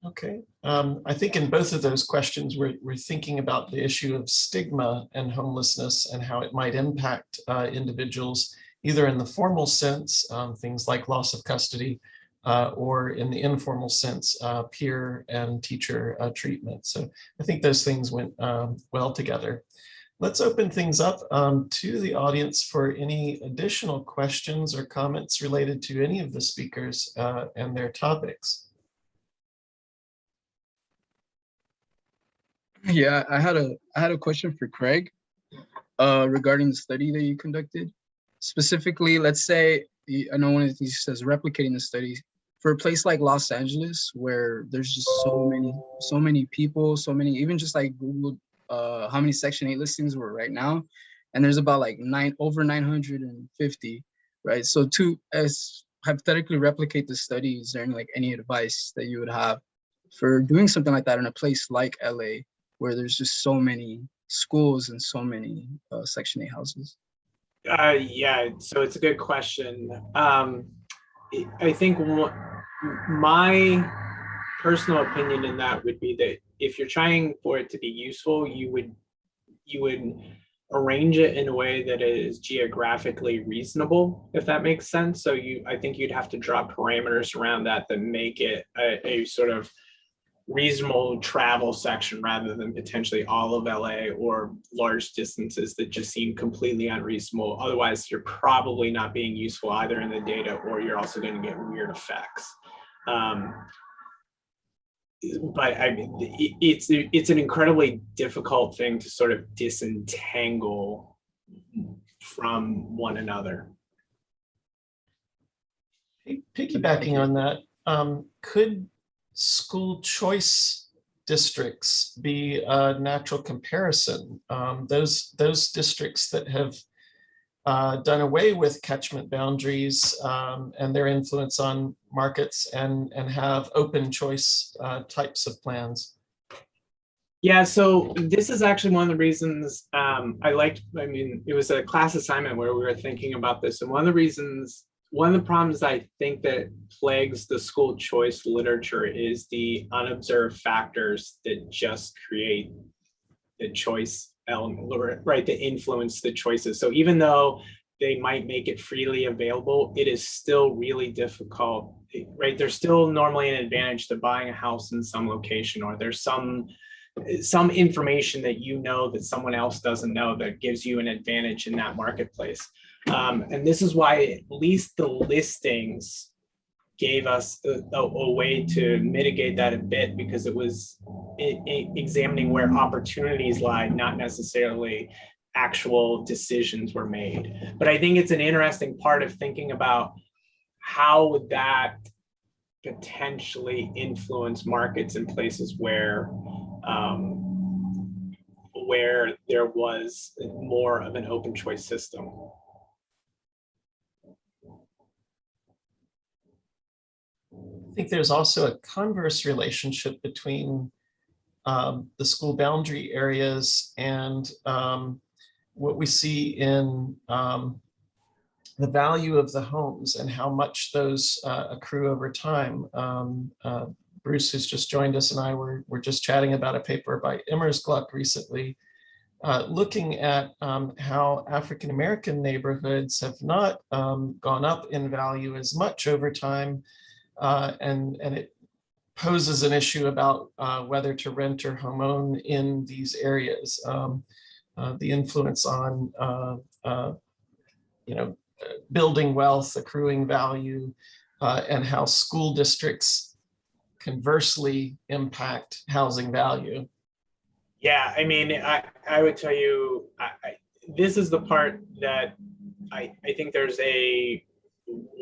Speaker 1: Okay, I think in both of those questions, we're thinking about the issue of stigma and homelessness and how it might impact individuals, either in the formal sense, things like loss of custody, or in the informal sense, peer and teacher treatment. So I think those things went well together. Let's open things up to the audience for any additional questions or comments related to any of the speakers and their topics.
Speaker 5: Yeah, I had a question for Craig regarding the study that you conducted. Specifically, let's say, I know one of these says replicating the study for a place like Los Angeles, where there's just so many people, even just like Google how many Section 8 listings were right now, and there's about like over 950, right? So to hypothetically replicate the study, is there any advice that you would have for doing something like that in a place like LA, where there's just so many schools and so many Section 8 houses?
Speaker 3: Yeah, so it's a good question. I think my personal opinion in that would be that if you're trying for it to be useful, you would arrange it in a way that is geographically reasonable, if that makes sense. So I think you'd have to draw parameters around that make it a sort of reasonable travel section rather than potentially all of LA or large distances that just seem completely unreasonable. Otherwise, you're probably not being useful either in the data, or you're also going to get weird effects. But I mean, it's an incredibly difficult thing to sort of disentangle from one another.
Speaker 1: Piggybacking on that, could school choice districts be a natural comparison? Those districts that have done away with catchment boundaries and their influence on markets and have open choice types of plans.
Speaker 3: Yeah, so this is actually one of the reasons it was a class assignment where we were thinking about this. And one of the problems I think that plagues the school choice literature is the unobserved factors that just create the choice element, right? That influence the choices. So even though they might make it freely available, it is still really difficult, right? There's still normally an advantage to buying a house in some location, or there's some information that that someone else doesn't know that gives you an advantage in that marketplace. And this is why at least the listings gave us a way to mitigate that a bit, because it was examining where opportunities lie, not necessarily actual decisions were made. But I think it's an interesting part of thinking about how would that potentially influence markets in places where there was more of an open choice system.
Speaker 1: I think there's also a converse relationship between the school boundary areas and what we see in the value of the homes and how much those accrue over time. Bruce, who's just joined us, and I were just chatting about a paper by Immersgluck recently, looking at how African-American neighborhoods have not gone up in value as much over time. And it poses an issue about whether to rent or home own in these areas. The influence on building wealth, accruing value, and how school districts conversely impact housing value.
Speaker 3: Yeah, I mean, I would tell you, this is the part that I think there's a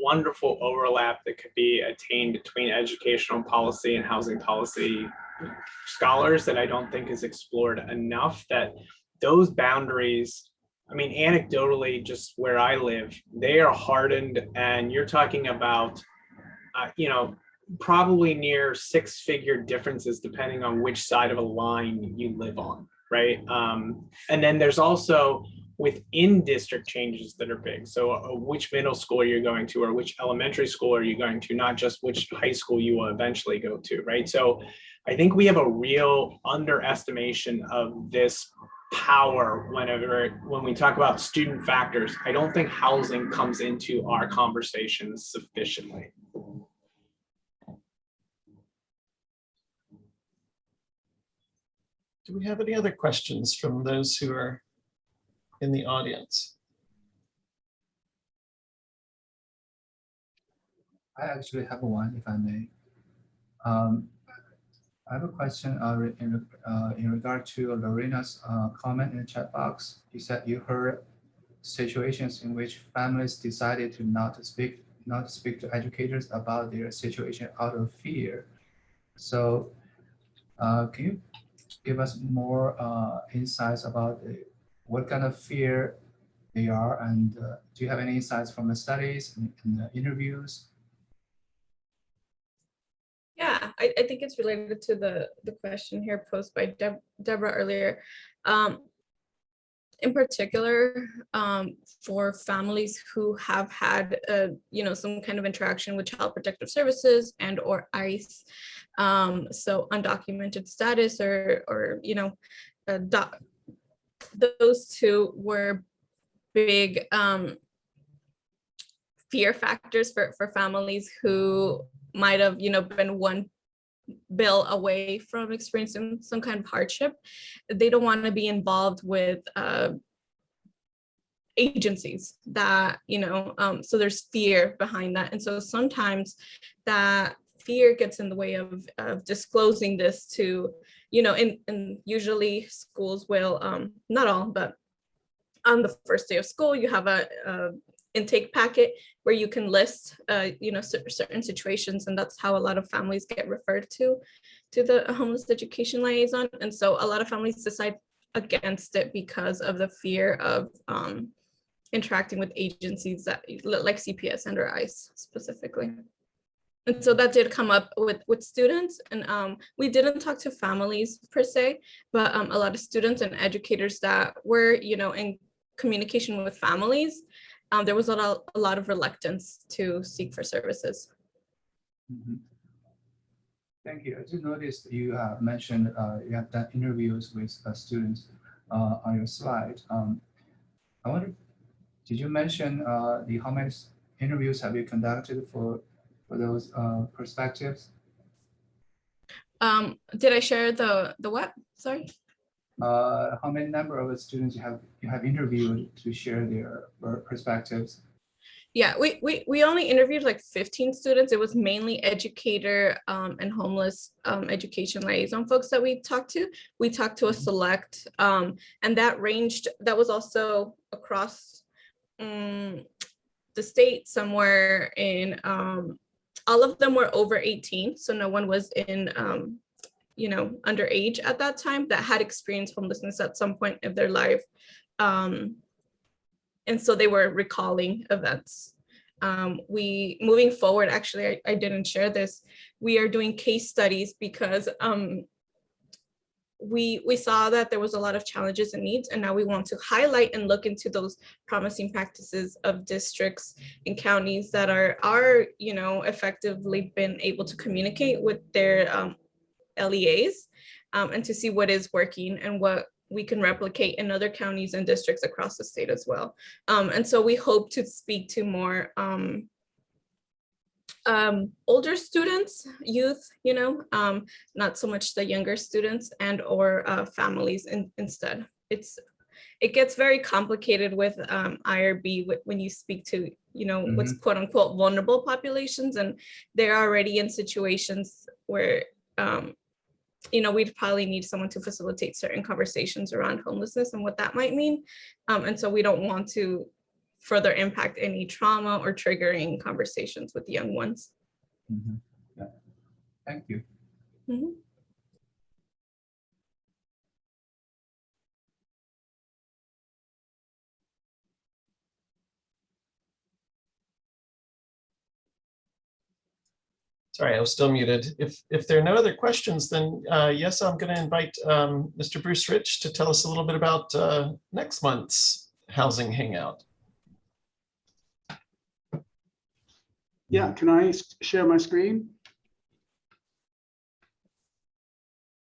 Speaker 3: wonderful overlap that could be attained between educational policy and housing policy scholars that I don't think is explored enough, that those boundaries, I mean, anecdotally, just where I live, they are hardened, and you're talking about, probably near six-figure differences depending on which side of a line you live on, right? And then there's also within district changes that are big. So which middle school are you going to, or which elementary school are you going to, not just which high school you will eventually go to, right? So I think we have a real underestimation of this power when we talk about student factors. I don't think housing comes into our conversations sufficiently.
Speaker 1: Do we have any other questions from those who are in the audience?
Speaker 2: I actually have one, if I may. I have a question in regard to Lorena's comment in the chat box. You said you heard situations in which families decided to not speak to educators about their situation out of fear. So can you give us more insights about what kind of fear they are, and do you have any insights from the studies and the interviews?
Speaker 4: Yeah, I think it's related to the question here posed by Deborah earlier. In particular, for families who have had, some kind of interaction with Child Protective Services and or ICE, so undocumented status or those two were big fear factors for families who might have, been one bill away from experiencing some kind of hardship. They don't want to be involved with agencies that, so there's fear behind that. And so sometimes that fear gets in the way of disclosing this to, and usually schools will, not all, but on the first day of school, you have a intake packet where you can list, certain situations, and that's how a lot of families get referred to the homeless education liaison. And so a lot of families decide against it because of the fear of interacting with agencies that like CPS and or ICE specifically. And so that did come up with students, and we didn't talk to families per se, but a lot of students and educators that were, in communication with families, there was a lot of reluctance to seek for services.
Speaker 2: Mm-hmm. Thank you. I just noticed you mentioned you have done interviews with students on your slide. I wonder, did you mention how many interviews have you conducted for those perspectives?
Speaker 4: Did I share the what? Sorry.
Speaker 2: How many number of students you have interviewed to share their perspectives?
Speaker 4: Yeah, we only interviewed like 15 students. It was mainly educator and homeless education liaison folks that we talked to. We talked to a select, and that ranged, that was also across the state somewhere in, all of them were over 18. So no one was in, underage at that time that had experienced homelessness at some point of their life. And so they were recalling events. we moving forward, actually, I didn't share this. We are doing case studies because we saw that there was a lot of challenges and needs, and now we want to highlight and look into those promising practices of districts and counties that are effectively been able to communicate with their LEAs, and to see what is working and what we can replicate in other counties and districts across the state as well. And so we hope to speak to more older students, youth, not so much the younger students and or families instead. It gets very complicated with IRB when you speak to, what's quote unquote vulnerable populations, and they're already in situations where, we'd probably need someone to facilitate certain conversations around homelessness and what that might mean. And so we don't want to further impact any trauma or triggering conversations with the young ones.
Speaker 2: Yeah. Thank you.
Speaker 1: Sorry, I was still muted. If there are no other questions, then yes, I'm going to invite Mr. Bruce Rich to tell us a little bit about next month's housing hangout.
Speaker 9: Yeah, can I share my screen?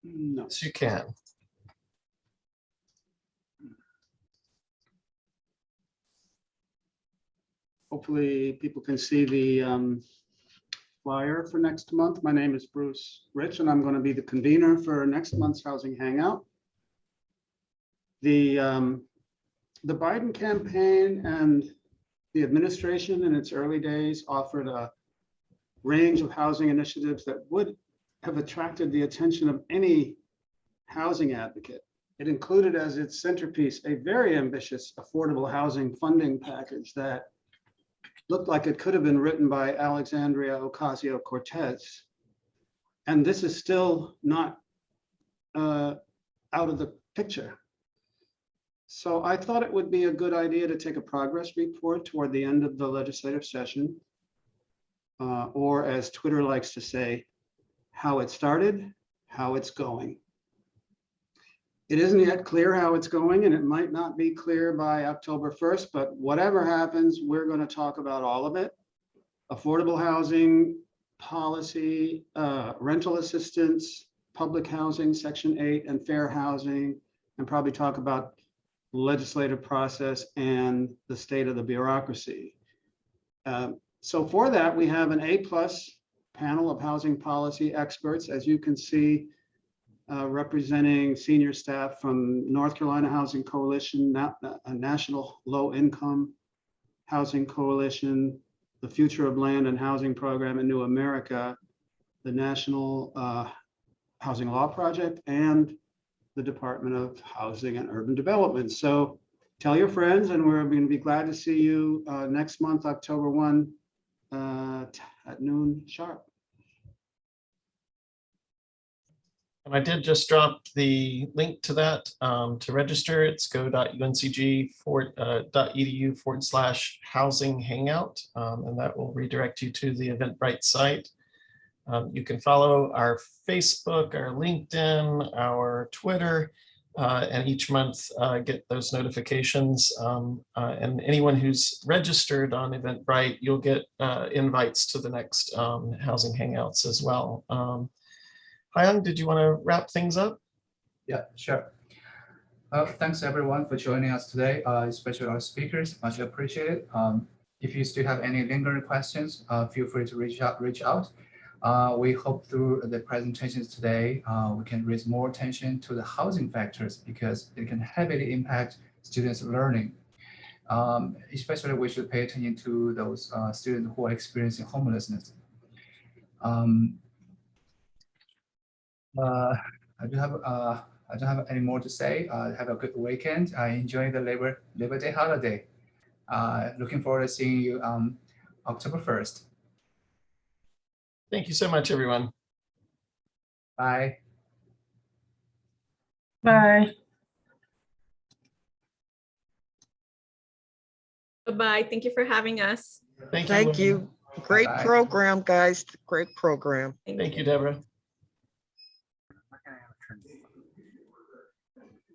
Speaker 9: No.
Speaker 1: Yes, you can.
Speaker 9: Hopefully people can see the flyer for next month. My name is Bruce Rich, and I'm going to be the convener for next month's Housing Hangout. The Biden campaign and the administration in its early days offered a range of housing initiatives that would have attracted the attention of any housing advocate. It included as its centerpiece a very ambitious affordable housing funding package that looked like it could have been written by Alexandria Ocasio-Cortez. And this is still not out of the picture. So I thought it would be a good idea to take a progress report toward the end of the legislative session, or as Twitter likes to say, how it started, how it's going. It isn't yet clear how it's going, and it might not be clear by October 1st, but whatever happens, we're going to talk about all of it. Affordable housing policy, rental assistance, public housing, Section 8, and fair housing, and probably talk about legislative process and the state of the bureaucracy. So for that, we have an A+ panel of housing policy experts, as you can see, representing senior staff from North Carolina Housing Coalition, a National Low Income Housing Coalition, the Future of Land and Housing Program in New America, the National Housing Law Project, and the Department of Housing and Urban Development. So tell your friends, and we're going to be glad to see you next month, October 1 at noon sharp.
Speaker 1: And I did just drop the link to that to register. It's go.uncg.edu/housing hangout, and that will redirect you to the Eventbrite site. You can follow our Facebook, our LinkedIn, our Twitter, and each month get those notifications. And anyone who's registered on Eventbrite, you'll get invites to the next housing hangouts as well. Hyung, did you want to wrap things up?
Speaker 2: Yeah, sure. Thanks everyone for joining us today, especially our speakers, much appreciated. If you still have any lingering questions, feel free to reach out. We hope through the presentations today, we can raise more attention to the housing factors because it can heavily impact students' learning. Especially we should pay attention to those students who are experiencing homelessness. I don't have any more to say. Have a good weekend. Enjoy the Labor Day holiday. Looking forward to seeing you on October 1st.
Speaker 1: Thank you so much, everyone.
Speaker 2: Bye.
Speaker 10: Bye.
Speaker 4: Bye-bye. Thank you for having us.
Speaker 1: Thank you.
Speaker 8: Thank you. Great
Speaker 2: Bye-bye.
Speaker 8: program, guys. Great program.
Speaker 1: Thank you, Deborah.